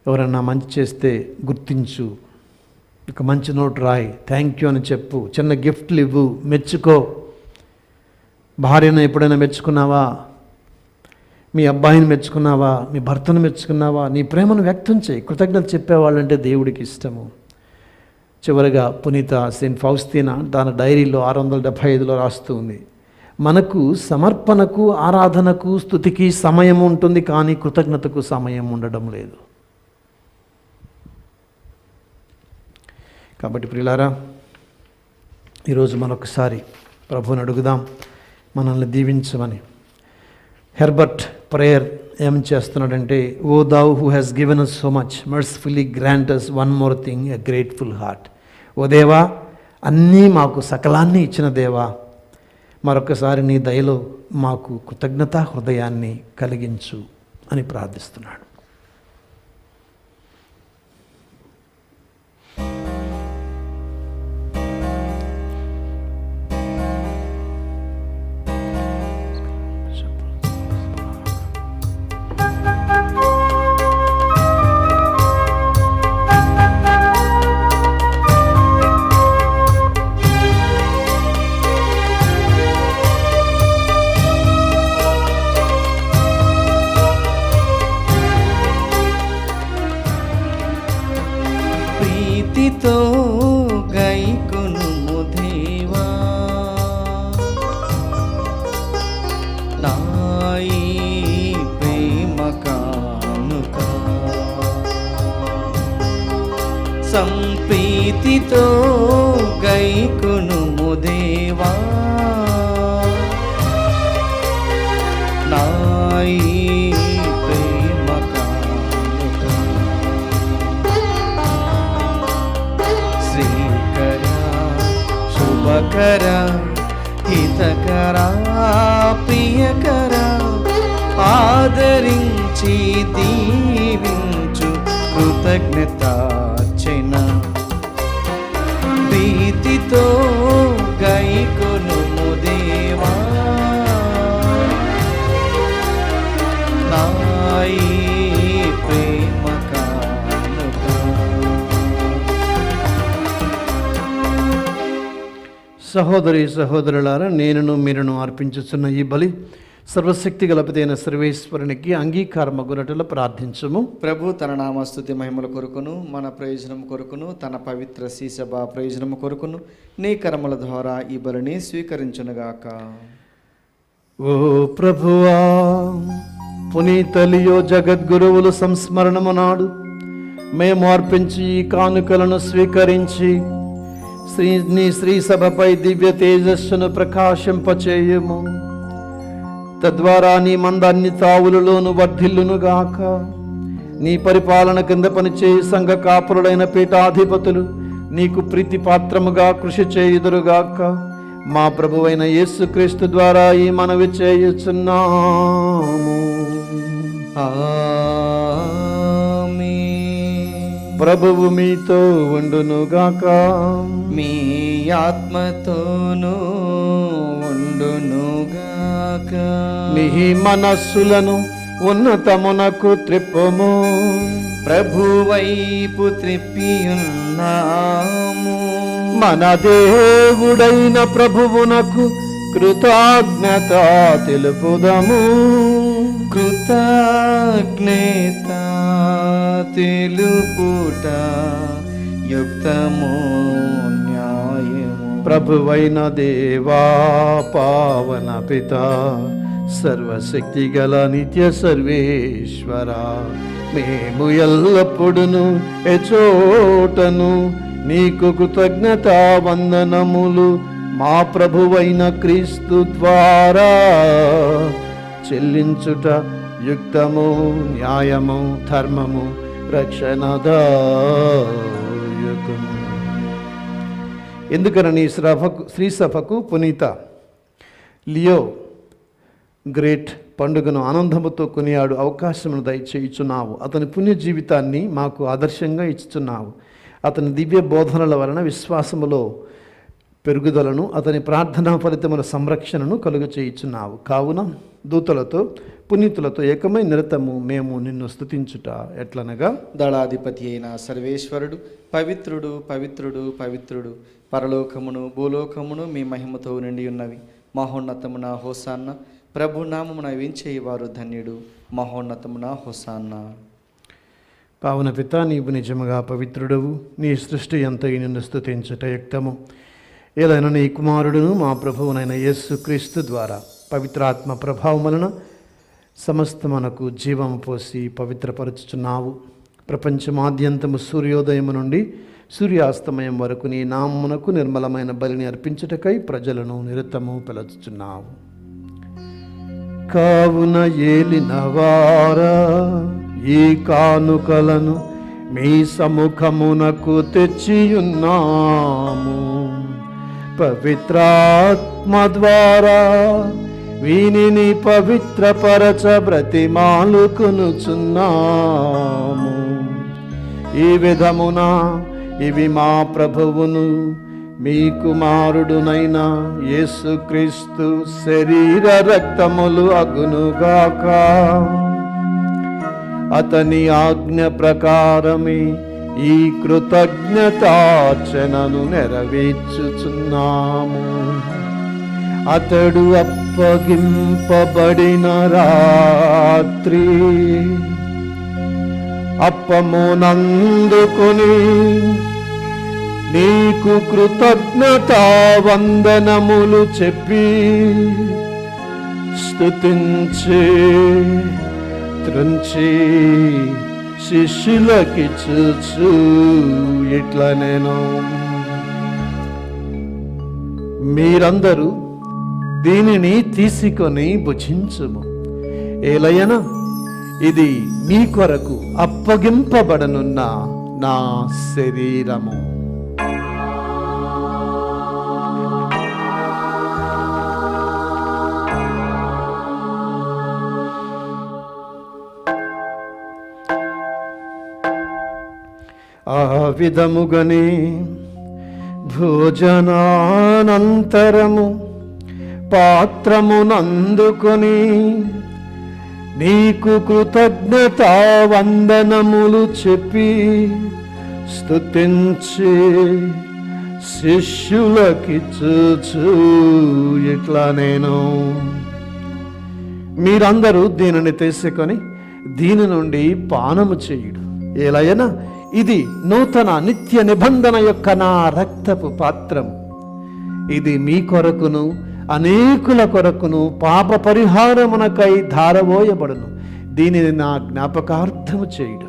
ఎవరన్నా మంచి చేస్తే గుర్తించు, ఒక మంచి నోట్ రాయి, థ్యాంక్ యూ అని చెప్పు, చిన్న గిఫ్ట్లు ఇవ్వు, మెచ్చుకో. భార్యను ఎప్పుడైనా మెచ్చుకున్నావా? మీ అబ్బాయిని మెచ్చుకున్నావా? మీ భర్తను మెచ్చుకున్నావా? నీ ప్రేమను వ్యక్తం చేయి. కృతజ్ఞత చెప్పేవాళ్ళంటే దేవుడికి ఇష్టము. చివరిగా పునీత సెయింట్ ఫౌస్తీనా తన డైరీలో 675లో రాస్తూ ఉంది, మనకు సమర్పణకు, ఆరాధనకు, స్తుతికి సమయం ఉంటుంది, కానీ కృతజ్ఞతకు సమయం ఉండడం లేదు. కాబట్టి ప్రియులారా, ఈరోజు మరొకసారి ప్రభువుని అడుగుదాం మనల్ని దీవించమని. హెర్బర్ట్ ప్రేయర్ ఏం చేస్తున్నాడంటే, ఓ thou who has given us so much, mercifully grant us one more thing, a grateful heart. ఓ దేవా, అన్నీ మాకు సకలాన్ని ఇచ్చిన దేవా, మరొకసారి నీ దయలో మాకు కృతజ్ఞతా హృదయాన్ని కలిగించు అని ప్రార్థిస్తున్నాడు. ప్రీతితో గైకొనుము దేవా, నాయి ప్రేమ కానుక. సంప్రీతితో గైకొనుము దేవా, నాయి శుభకర, హితకర, ప్రియకర, ఆదరించి దీవించు కృతజ్ఞతార్చన. ప్రీతితో గైకొనుము దేవా, నాయి ప్రేమ కానుక. సహోదరి సహోదరులారా, నేనును మీరును అర్పించుచున్న ఈ బలి సర్వశక్తి గలపదైన సర్వేశ్వరునికి అంగీకారమగునట్లు ప్రార్థించము. ప్రభు తన నామస్తుతి మహిమల కొరకును, మన ప్రయోజనం కొరకును, తన పవిత్ర శ్రీసభ ప్రయోజనం కొరకును నీ కర్మల ద్వారా ఈ బలిని స్వీకరించునుగాక. ఓ ప్రభువా, పునీత లియో జగద్గురువులు సంస్మరణము నాడు మేము అర్పించి ఈ కానుకలను స్వీకరించి నీ శ్రీ సభపై దివ్య తేజస్సును ప్రకాశింపచేయుము. తద్వారా నీ మందాన్ని తావులలోను వర్ధిల్లునుగాక. నీ పరిపాలన కింద పనిచేయి సంఘ కాపురులైన పీఠాధిపతులు, నీకు ప్రీతిపాత్రముగా కృషి చేయుదురుగాక. మా ప్రభువైన యేసుక్రీస్తు ద్వారా ఈ మనవి చేయుచున్నాము. ఆమేన్. ప్రభువు మీతో ఉండునుగాక. మీ ఆత్మతోనూ ఉండునుగాక. నీ మనస్సులను ఉన్నతమునకు త్రిప్పుము. ప్రభువైపు త్రిప్పియున్నాము. మన దేవుడైన ప్రభువునకు కృతజ్ఞత తెలుపుదము. కృతజ్ఞత తెలుపుట యుక్తము న్యాయము. ప్రభువైన దేవా, పావన పిత, సర్వశక్తి గల నిత్య సర్వేశ్వర, మేము ఎల్లప్పుడును ఎచోటను నీకు కృతజ్ఞత వందనములు మా ప్రభువైన క్రీస్తు ద్వారా చెల్లించుట యుక్తము, న్యాయము, ధర్మము, రక్షణదాయకము. ఎందుకనని శ్రీ సభకు పునీత లియో గ్రేట్ పండుగను ఆనందముతో కొనియాడు అవకాశమును దయచేయుచున్నావు. అతని పుణ్య జీవితాన్ని మాకు ఆదర్శంగా ఇచ్చుచున్నావు. అతని దివ్య బోధనల వలన విశ్వాసములో పెరుగుదలను, అతని ప్రార్థనా ఫలితముల సంరక్షణను కలుగ చేయుచున్నావు. కావున దూతలతో పునీతులతో ఏకమై నిరతము మేము నిన్ను స్తుతించుట ఎట్లనగా, దళాధిపతి అయిన సర్వేశ్వరుడు పవిత్రుడు పవిత్రుడు పవిత్రుడు, పరలోకమును భూలోకమును మీ మహిమతో నిండి ఉన్నవి. మహోన్నతమున హోసాన్న, ప్రభునామమున వించేవారు ధన్యుడు. మహోన్నతమున హోసాన్న. పావన పిత, నీవు నిజముగా పవిత్రుడవు. నీ సృష్టి అంతయు నిన్ను స్తుతించుట యుక్తము. ఏదైనా నీ కుమారుడును మా ప్రభువునైన యేసుక్రీస్తు ద్వారా పవిత్రాత్మ ప్రభావం వలన సమస్తమునకు జీవము పోసి పవిత్రపరచుచున్నావు. ప్రపంచమాద్యంతము సూర్యోదయము నుండి సూర్యాస్తమయం వరకు నీ నామమునకు నిర్మలమైన బలిని అర్పించుటకై ప్రజలను నిరతము పిలుచుచున్నావు. కావున ఏలినవారా, ఈ కానుకలను మీ సముఖమునకు తెచ్చియున్నాము. పవిత్రాత్మ ద్వారా వీనిని పవిత్రపరచ బ్రతిమాలుకొనుచున్నాము. ఈ విధమున ఇవి మా ప్రభువును మీ కుమారుడునైన యేసుక్రీస్తు శరీర రక్తములు అగునుగాక. అతని ఆజ్ఞ ప్రకారమే ఈ కృతజ్ఞతార్చనను నెరవేర్చుచున్నాము. అతడు అప్పగింపబడిన రాత్రి అప్పమునందుకొని నీకు కృతజ్ఞతా వందనములు చెప్పి స్తుతించి త్రుంచి శిష్యులకిచ్చుచు ఇట్లా నేను, మీరందరూ దీనిని తీసుకొని భుజించుము. ఏలయన ఇది మీ కొరకు అప్పగింపబడనున్న నా శరీరము. ఆ విధముగనే భోజనానంతరము పాత్రమునందుకొని నీకు కృతజ్ఞతా వందనములు చెప్పి స్తుతించి శిష్యులకిచ్చుచు ఇట్లా నేను, మీరందరూ దీనిని తీసుకొని దీని నుండి పానము చేయుడు. ఏలయన ఇది నూతన నిత్య నిబంధన యొక్క నా రక్తపు పాత్రము. ఇది మీ కొరకును అనేకుల కొరకును పాప పరిహారమునకై ధారవోయబడును. దీనిని నా జ్ఞాపకార్థము చేయుడు.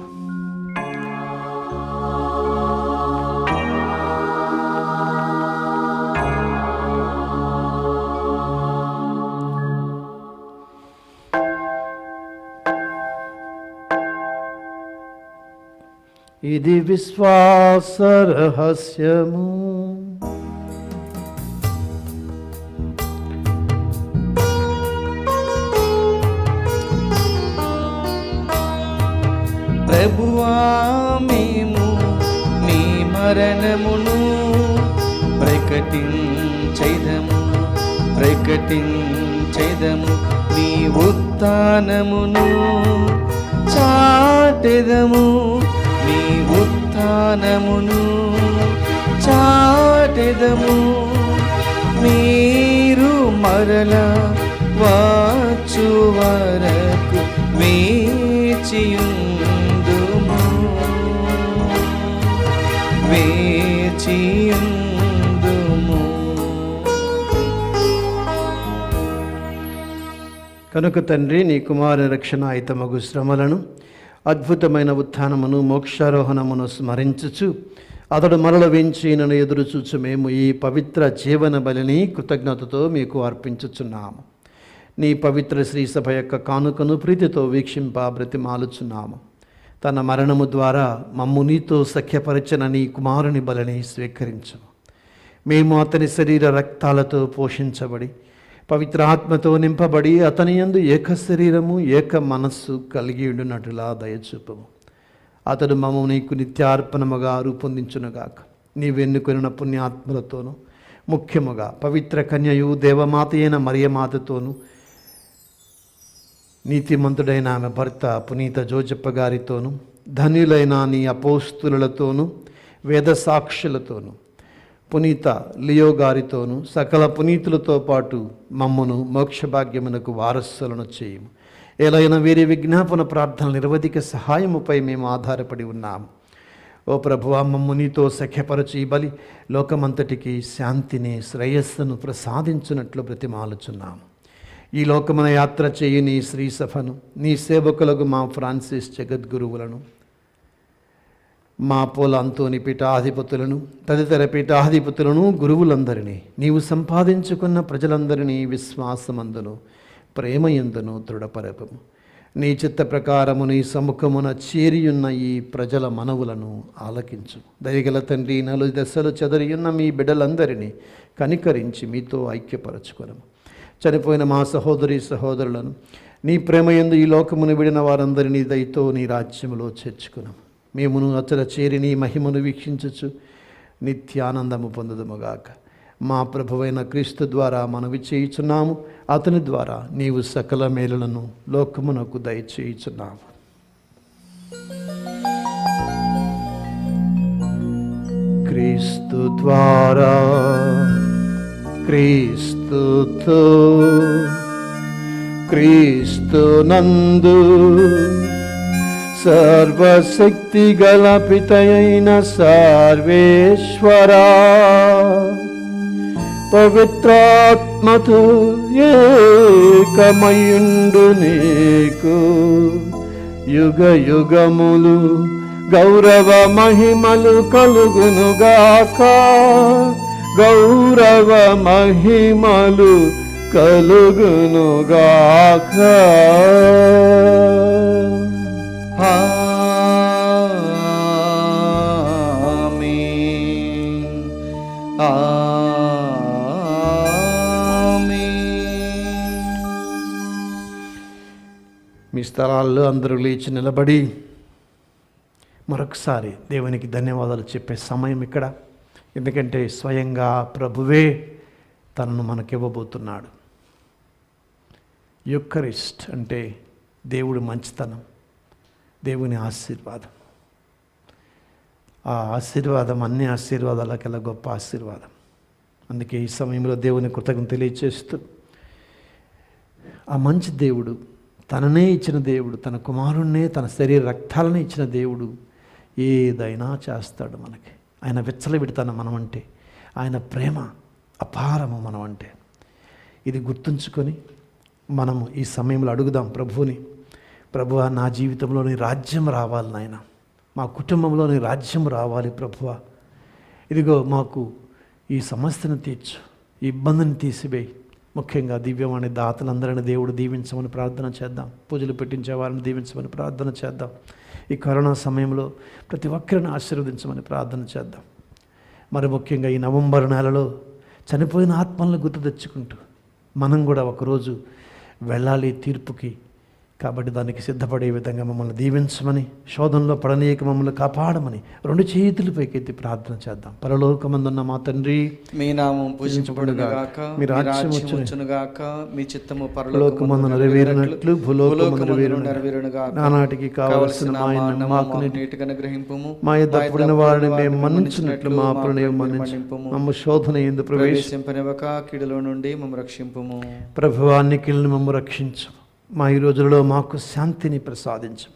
ఇది విశ్వాస రహస్యము. ప్రభువా మేము నీ మరణమును ప్రకటించెదము నీ ఉత్థానమును చాటెదము మీరు మరల వచ్చు వరకు వేచియుందుము. కనుక తండ్రి, నీ కుమారుని రక్షణాయుతమగు శ్రమలను, అద్భుతమైన ఉత్థానమును, మోక్షారోహణమును స్మరించుచు అతడు మరల వెంచినను ఎదురు చూచు మేము ఈ పవిత్ర జీవన బలిని కృతజ్ఞతతో మీకు అర్పించుచున్నాము. నీ పవిత్ర శ్రీ సభ యొక్క కానుకను ప్రీతితో వీక్షింప బ్రతిమాలుచున్నాము. తన మరణము ద్వారా మమ్ము నీతో సఖ్యపరచిన నీ కుమారుని బలిని స్వీకరించు. మేము అతని శరీర రక్తాలతో పోషించబడి పవిత్ర ఆత్మతో నింపబడి అతని యందు ఏక శరీరము ఏక మనస్సు కలిగి ఉండునట్లుగా దయచూపము. అతడు మమ్ము నీకు నిత్యార్పణముగా రూపొందించునుగాక. నీవెన్నుకొనిన పుణ్యాత్మలతోనూ, ముఖ్యముగా పవిత్ర కన్యయు దేవమాత అయిన మరియమాతతోనూ, నీతిమంతుడైన ఆమె భర్త పునీత జోజప్ప గారితోనూ, ధన్యులైన నీ అపోస్తులతోనూ, వేద సాక్షులతోనూ, పునీత లియో గారితోనూ, సకల పునీతులతో పాటు మమ్మును మోక్షభాగ్యమునకు వారసులను చేయము. ఏలైనా వీరి విజ్ఞాపన ప్రార్థనల నిరవధిక సహాయముపై మేము ఆధారపడి ఉన్నాము. ఓ ప్రభువా, మమ్ము నీతో సఖ్యపరచు ఈ బలి లోకమంతటికి శాంతిని, శ్రేయస్సును ప్రసాదించున్నట్లు బ్రతిమాలుచున్నాము. ఈ లోకమున యాత్ర చేయు నీ శ్రీ సభను, నీ సేవకులకు మా ఫ్రాన్సిస్ జగద్గురువులను, మా పోల అంతోని పీఠాధిపతులను, తదితర పీఠాధిపతులను, గురువులందరినీ, నీవు సంపాదించుకున్న ప్రజలందరినీ విశ్వాసమందును ప్రేమయందును దృఢపరపము. నీ చిత్త ప్రకారము నీ సముఖమున చేరియున్న ఈ ప్రజల మనవులను ఆలకించు. దయగల తండ్రి, 4 దశలు చెదరియున్న మీ బిడ్డలందరినీ కనికరించి మీతో ఐక్యపరచుకొనము. చనిపోయిన మా సహోదరి సహోదరులను నీ ప్రేమయందు ఈ లోకమును విడిన వారందరినీ దయతో నీ రాజ్యములో చేర్చుకున్నాము. మేమును అతడ చేరి నీ మహిమను వీక్షించుచు నిత్యానందము పొందుదుముగాక. మా ప్రభువైన క్రీస్తు ద్వారా మనవి చేయుచున్నాము. అతని ద్వారా నీవు సకల మేలులను లోకమునకు దయచేయుచున్నావు. క్రీస్తు ద్వారా, క్రీస్తుతో, క్రీస్తునందు సర్వశక్తి గల పితయైన సర్వేశ్వరా, పవిత్రాత్మతో ఏకమయుండు నీకు యుగ యుగములు గౌరవ మహిమలు కలుగునుగాక. గౌరవ మహిమలు కలుగునుగాక. మీ స్థలాల్లో అందరూ లేచి నిలబడి మరొకసారి దేవునికి ధన్యవాదాలు చెప్పే సమయం ఇక్కడ. ఎందుకంటే స్వయంగా ప్రభువే తనను మనకివ్వబోతున్నాడు. యూకరిస్ట్ అంటే దేవుడి మంచితనం, దేవుని ఆశీర్వాదం. ఆ ఆశీర్వాదం అన్ని ఆశీర్వాదాలకెల్లా గొప్ప ఆశీర్వాదం. అందుకే ఈ సమయంలో దేవుని కృతజ్ఞత తెలియచేస్తూ, ఆ మంచి దేవుడు, తననే ఇచ్చిన దేవుడు, తన కుమారుణ్ణే, తన శరీర రక్తాలనే ఇచ్చిన దేవుడు ఏదైనా చేస్తాడు మనకి. ఆయన విచ్చలవిడతాను మనమంటే, ఆయన ప్రేమ అపారము మనమంటే. ఇది గుర్తుంచుకొని మనము ఈ సమయంలో అడుగుదాం ప్రభువుని, ప్రభువా నా జీవితంలోని రాజ్యం రావాలి నాయన, మా కుటుంబంలోని రాజ్యం రావాలి ప్రభువా. ఇదిగో మాకు ఈ సమస్యను తీర్చు, ఈ ఇబ్బందిని తీసివేయి. ముఖ్యంగా దివ్యవాణి దాతలందరినీ దేవుడు దీవించమని ప్రార్థన చేద్దాం. పూజలు పెట్టించే వారిని దీవించమని ప్రార్థన చేద్దాం. ఈ కరోనా సమయంలో ప్రతి ఒక్కరిని ఆశీర్వదించమని ప్రార్థన చేద్దాం. మరి ముఖ్యంగా ఈ నవంబర్ నెలలో చనిపోయిన ఆత్మలను గుర్తు తెచ్చుకుంటూ మనం కూడా ఒకరోజు వెళ్ళాలి తీర్పుకి. కాబట్టి దానికి సిద్ధపడే విధంగా మమ్మల్ని దీవించమని, శోధనలో పడనీయక మమ్మల్ని కాపాడమని 2 చేతులు పైకెత్తి ప్రార్థన చేద్దాం. పరలోకమందున్న మా తండ్రి, మీ నామం పూజించబడుగాక, మీ రాజ్యం వచ్చునుగాక, మీ చిత్తము పరలోకమందు నెరవేరినట్లు భూలోకమందు నెరవేరునుగాక. నానాటికి కావలసిన మా అన్నము మాకు నీటికి అనుగ్రహింపుము. మా యొద్ద పుట్టిన వారిని మేము మన్నించినట్లు మా అప్పులను మన్నించుము. మమ్మ శోధన యందు ప్రవేశింపనివ్వక కీడులో నుండి మమ్ము రక్షింపుము. ప్రభువా, నిఖిల్ని మమ్ము రక్షించు. మా ఈ రోజులలో మాకు శాంతిని ప్రసాదించు.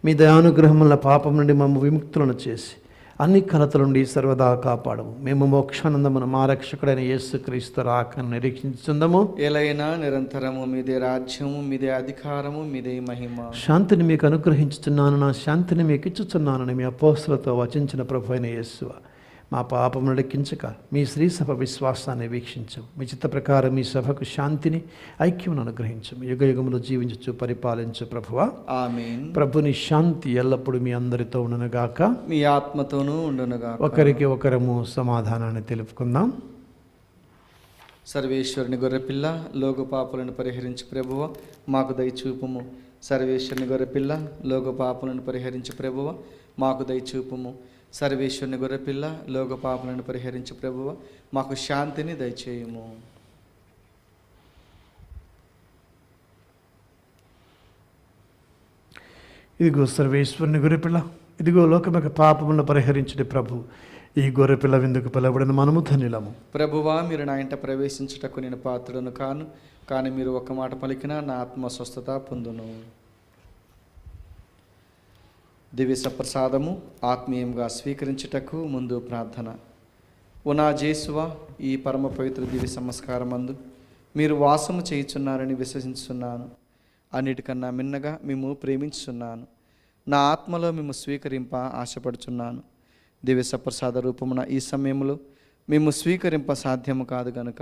మీ దయానుగ్రహముల పాపం నుండి మమ్మ విముక్తులను చేసి అన్ని కలతల నుండి సర్వదా కాపాడము. మేము మోక్షానందమున మా రక్షకుడైన యేసుక్రీస్తు రాకను నిరీక్షించుందము. ఎలైనా నిరంతరము మీదే రాజ్యము, మీదే అధికారము, మీదే మహిమ. శాంతిని మీకు అనుగ్రహించుతున్నాను, నా శాంతిని మీకు ఇచ్చుచున్నానని మీ అపోస్తలతో వచించిన ప్రభు అయిన యేసువ, మా పాపమును లెక్కించక మీ శ్రీ సభ విశ్వాసాన్ని వీక్షించు. మీ చిత్త ప్రకారం మీ సభకు శాంతిని, ఐక్యమును అనుగ్రహించు. యుగ యుగములు జీవించు పరిపాలించు ప్రభువా. ఆమేన్. ప్రభుని శాంతి ఎల్లప్పుడూ మీ అందరితో ఉండునుగాక, మీ ఆత్మతోనూ ఉండునుగాక. ఒకరికి ఒకరము సమాధానాన్ని తెలుపుకుందాం. సర్వేశ్వరుని గొర్రెపిల్ల, లోక పాపులను పరిహరించు ప్రభువ, మాకు దయచూపుము. సర్వేశ్వరుని గొర్రెపిల్ల, లోక పాపులను పరిహరించు ప్రభువ, మాకు దయచూపుము. సర్వేశ్వరుని గొర్రెపిల్ల, లోక పాపులను పరిహరించు ప్రభువ, మాకు శాంతిని దయచేయుము. ఇదిగో సర్వేశ్వరుని గొర్రెపిల్ల, ఇదిగో లోకమొక పాపములను పరిహరించుడి ప్రభు. ఈ గొర్రెపిల్ల విందుకు పిలవబడిన మనము ధన్యులము. ప్రభువా, మీరు నా ఇంట ప్రవేశించుటకు నేను పాత్రుడను కాను, కానీ మీరు ఒక మాట పలికినా నా ఆత్మ స్వస్థత పొందును. దివ్య సప్రసాదము ఆత్మీయంగా స్వీకరించుటకు ముందు ప్రార్థన. ఓ నా జేసువా, ఈ పరమ పవిత్ర దివ్య సంస్కారమందు మీరు వాసము చేయుచున్నారని విశ్వసించున్నాను. అన్నిటికన్నా మిన్నగా మేము ప్రేమించుచున్నాను. నా ఆత్మలో మేము స్వీకరింప ఆశపడుచున్నాను. దివ్య సప్రసాద రూపమున ఈ సమయంలో మేము స్వీకరింప సాధ్యము కాదు గనుక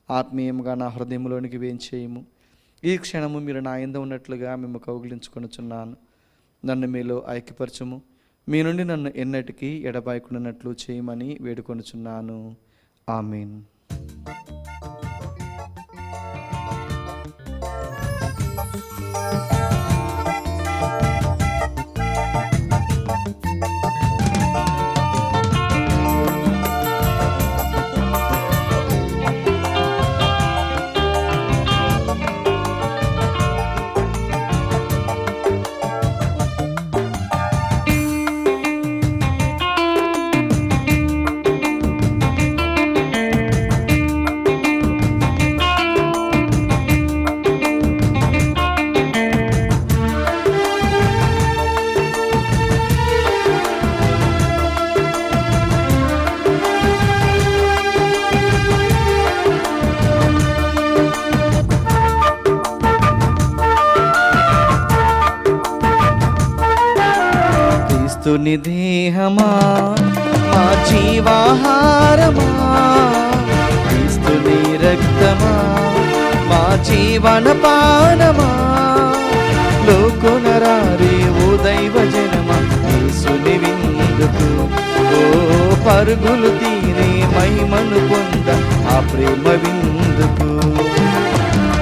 ఆత్మీయంగా నా హృదయంలోనికి వేంచేయము. ఈ క్షణము మీరు నా యందు ఉన్నట్లుగా మేము కౌగిలించుకొనుచున్నాను. నన్ను మీలో ఐక్యపరచుము. మీ నుండి నన్ను ఎన్నటికీ ఎడబాయకుండానట్లు చేయమని వేడుకొనుచున్నాను. ఆమేన్. క్రీస్తుని దేహమా, మా జీవాహారమా, క్రీస్తుని రక్తమా, మా జీవన పానమా. లోకునరారే ఓ దైవ జనమా, యేసుని విందుకు ఓ పరుగులు తీరే మహిమను పొంద ఆ ప్రేమ విందుకు.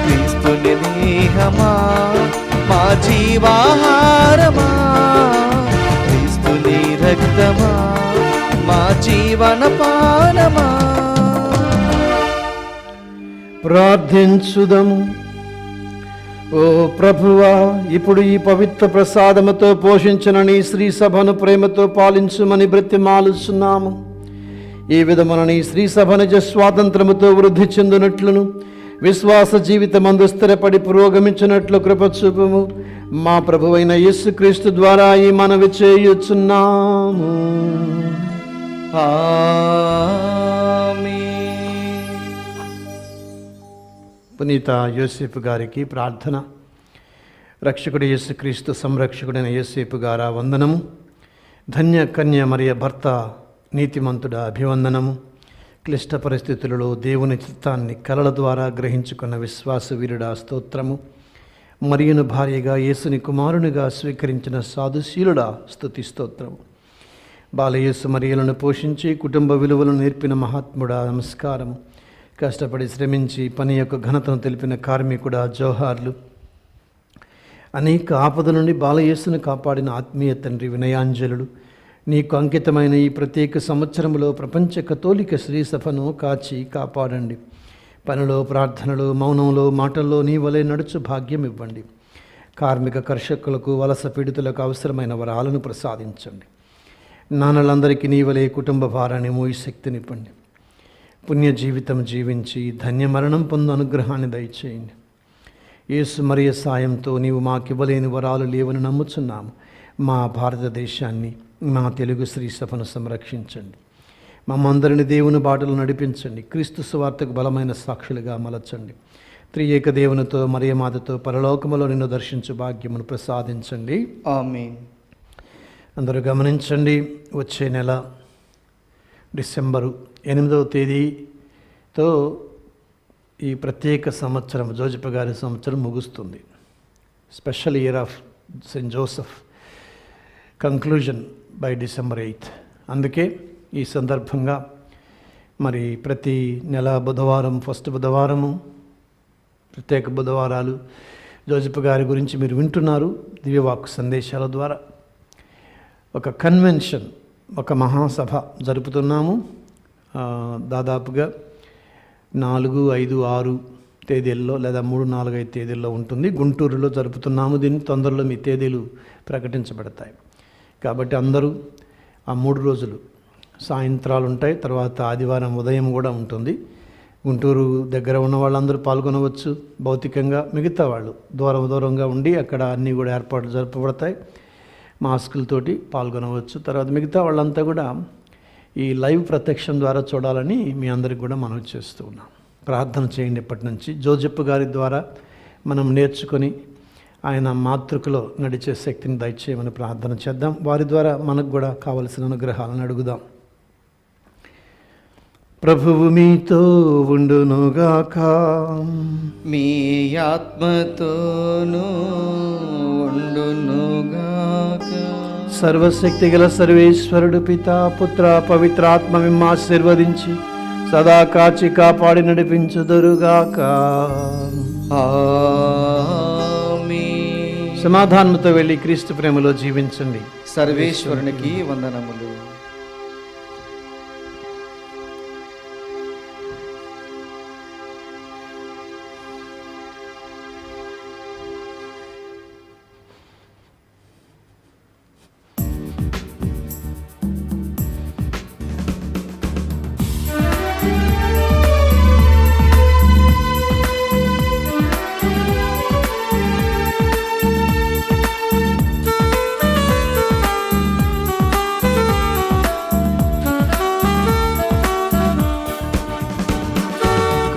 క్రీస్తుని దేహమా, మా జీవాహారమా, క్రీస్తుని రక్తమా, మా జీవన పానమా. ప్రార్థించుదము. ఓ ప్రభువా, ఇప్పుడు ఈ పవిత్ర ప్రసాదముతో పోషించిన నీ శ్రీ సభను ప్రేమతో పాలించుమని బ్రతిమాలుచున్నాము. ఈ విధమున నీ శ్రీ సభ నిజ స్వాతంత్రముతో వృద్ధి చెందినట్లును విశ్వాస జీవితమందు స్థిరపడి పురోగమించినట్లు కృప చూపుము. మా ప్రభువైన యేసుక్రీస్తు ద్వారా ఈ మనవి చేయుచున్నాము. పునీత యోసేపు గారికి ప్రార్థన. రక్షకుడు యేసుక్రీస్తు సంరక్షకుడైన యోసేపు గారా వందనము. ధన్య కన్య మరియ భర్త నీతిమంతుడ అభివందనము. క్లిష్ట పరిస్థితులలో దేవుని చిత్తాన్ని కలల ద్వారా గ్రహించుకున్న విశ్వాస వీరుడా స్తోత్రము. మరియును భార్యగా యేసుని కుమారునిగా స్వీకరించిన సాధుశీలుడా స్తుతి స్తోత్రం. బాలయేసు మరియలను పోషించి కుటుంబ విలువలను నేర్పిన మహాత్ముడా నమస్కారం. కష్టపడి శ్రమించి పని యొక్క ఘనతను తెలిపిన కార్మికుడా జోహార్లు. అనేక ఆపద నుండి బాలయేసును కాపాడిన ఆత్మీయ తండ్రి వినయాంజలుడు. నీకు అంకితమైన ఈ ప్రత్యేక సంవత్సరంలో ప్రపంచ కథోలిక శ్రీ సభను కాచి కాపాడండి. పనిలో, ప్రార్థనలో, మౌనంలో, మాటల్లో నీ వలె నడుచు భాగ్యం ఇవ్వండి. కార్మిక కర్షకులకు, వలస పీడితులకు అవసరమైన వరాలను ప్రసాదించండి. నాన్నలందరికీ నీ వలె కుటుంబ భారాన్ని మోయి శక్తినివ్వండి. పుణ్య జీవితం జీవించి ధన్య మరణం పొందు అనుగ్రహాన్ని దయచేయండి. యేసు మరియ సాయంతో నీవు మాకివ్వలేని వరాలు లేవని నమ్ముచున్నాము. మా భారతదేశాన్ని, మా తెలుగు శ్రీ సభను సంరక్షించండి. మమ్మందరిని దేవుని బాటలు నడిపించండి. క్రీస్తు సువార్తకు బలమైన సాక్షులుగా మలచండి. త్రియేక దేవునితో మరియమాతతో పరలోకములో నిన్ను దర్శించు భాగ్యమును ప్రసాదించండి. ఆమేన్. అందరూ గమనించండి, వచ్చే నెల డిసెంబరు 8వ తేదీతో ఈ ప్రత్యేక సంవత్సరం, జోజప్ప గారి సంవత్సరం ముగుస్తుంది. Special year of Saint Joseph conclusion by December 8. అందుకే ఈ సందర్భంగా మరి ప్రతి నెల బుధవారం, ఫస్ట్ బుధవారము, ప్రత్యేక బుధవారాలు జోజప్ప గారి గురించి మీరు వింటున్నారు. దివ్యవాక్కు సందేశాల ద్వారా ఒక కన్వెన్షన్, ఒక మహాసభ జరుపుతున్నాము. దాదాపుగా 4, 5, 6 తేదీల్లో లేదా 3, 4, 5 తేదీల్లో ఉంటుంది. గుంటూరులో జరుపుతున్నాము. దీన్ని తొందరలో మీ తేదీలు ప్రకటించబడతాయి. కాబట్టి అందరూ ఆ 3 రోజులు సాయంత్రాలు ఉంటాయి. తర్వాత ఆదివారం ఉదయం కూడా ఉంటుంది. గుంటూరు దగ్గర ఉన్న వాళ్ళందరూ పాల్గొనవచ్చు. భౌతికంగా మిగతా వాళ్ళు దూరంగా ఉండి అక్కడ అన్నీ కూడా ఏర్పాట్లు జరపబడతాయి. మాస్కులతోటి పాల్గొనవచ్చు. తర్వాత మిగతా వాళ్ళంతా కూడా ఈ లైవ్ ప్రత్యక్షం ద్వారా చూడాలని మీ అందరికి కూడా మనవి చేస్తూ ఉన్నాం. ప్రార్థన చేయండి. ఇప్పటి నుంచి జోజప్ప గారి ద్వారా మనం నేర్చుకొని ఆయన మాతృకలో నడిచే శక్తిని దయచేయమని ప్రార్థన చేద్దాం. వారి ద్వారా మనకు కూడా కావలసిన అనుగ్రహాలను అడుగుదాం. ప్రభువు మీతో ఉండునుగాక. మీ ఆత్మతోనూ ఉండునుగాక. సర్వశక్తి గల సర్వేశ్వరుడు పితా, పుత్ర, పవిత్రాత్మ మిమ్మ ఆశీర్వదించి సదా కాచి కాపాడి నడిపించుదురుగాక. ఆమేన్. సమాధానంతో వెళ్ళి క్రీస్తు ప్రేమలో జీవించండి. సర్వేశ్వరునికి వందనములు.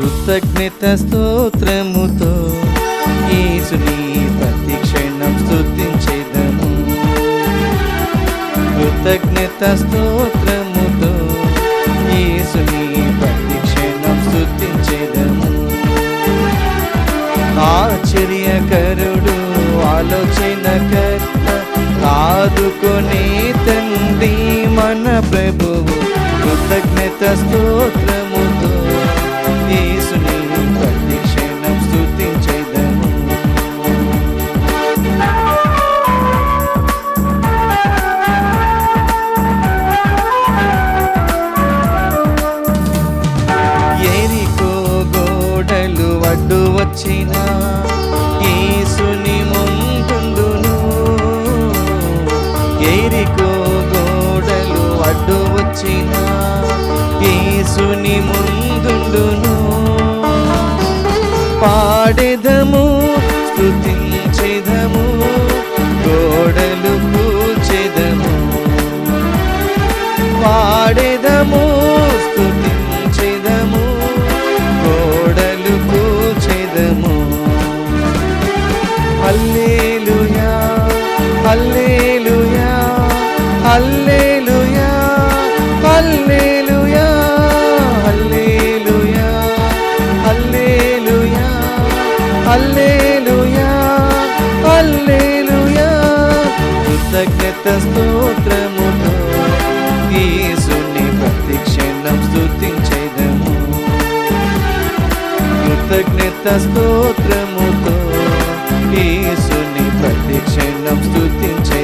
కృతజ్ఞత స్తోత్రముతో యేసుని ప్రతి క్షణం స్తుతించెదము. కృతజ్ఞత స్తోత్రముతో యేసుని ప్రతి క్షణం స్తుతించెదము. ఆశ్చర్యకరుడు, ఆలోచనకర్త, ఆదుకునే తండ్రి మన ప్రభువు. కృతజ్ఞత స్తోత్రముతో యేసుని ప్రతి క్షణం స్తుతించెదము. యెరికో గోడలు అడ్డు వచ్చిన యేసుని ముందుండును. యెరికో గోడలు అడ్డు వచ్చిన యేసుని ముందుండును. పాడెదము, స్తుతించెదము, గోడలు కూల్చెదము. పాడెదము, స్తుతించెదము, గోడలు కూల్చెదము. హల్లెలూయా, హల్లెలూయా, హల్లెలూయా, హల్లెలూయా, హల్లెలూయా, హల్లెలూయా, స్తుతించెదము. కృతజ్ఞత స్తోత్రముతో యేసుని ప్రతి క్షణం స్తుతించెదము.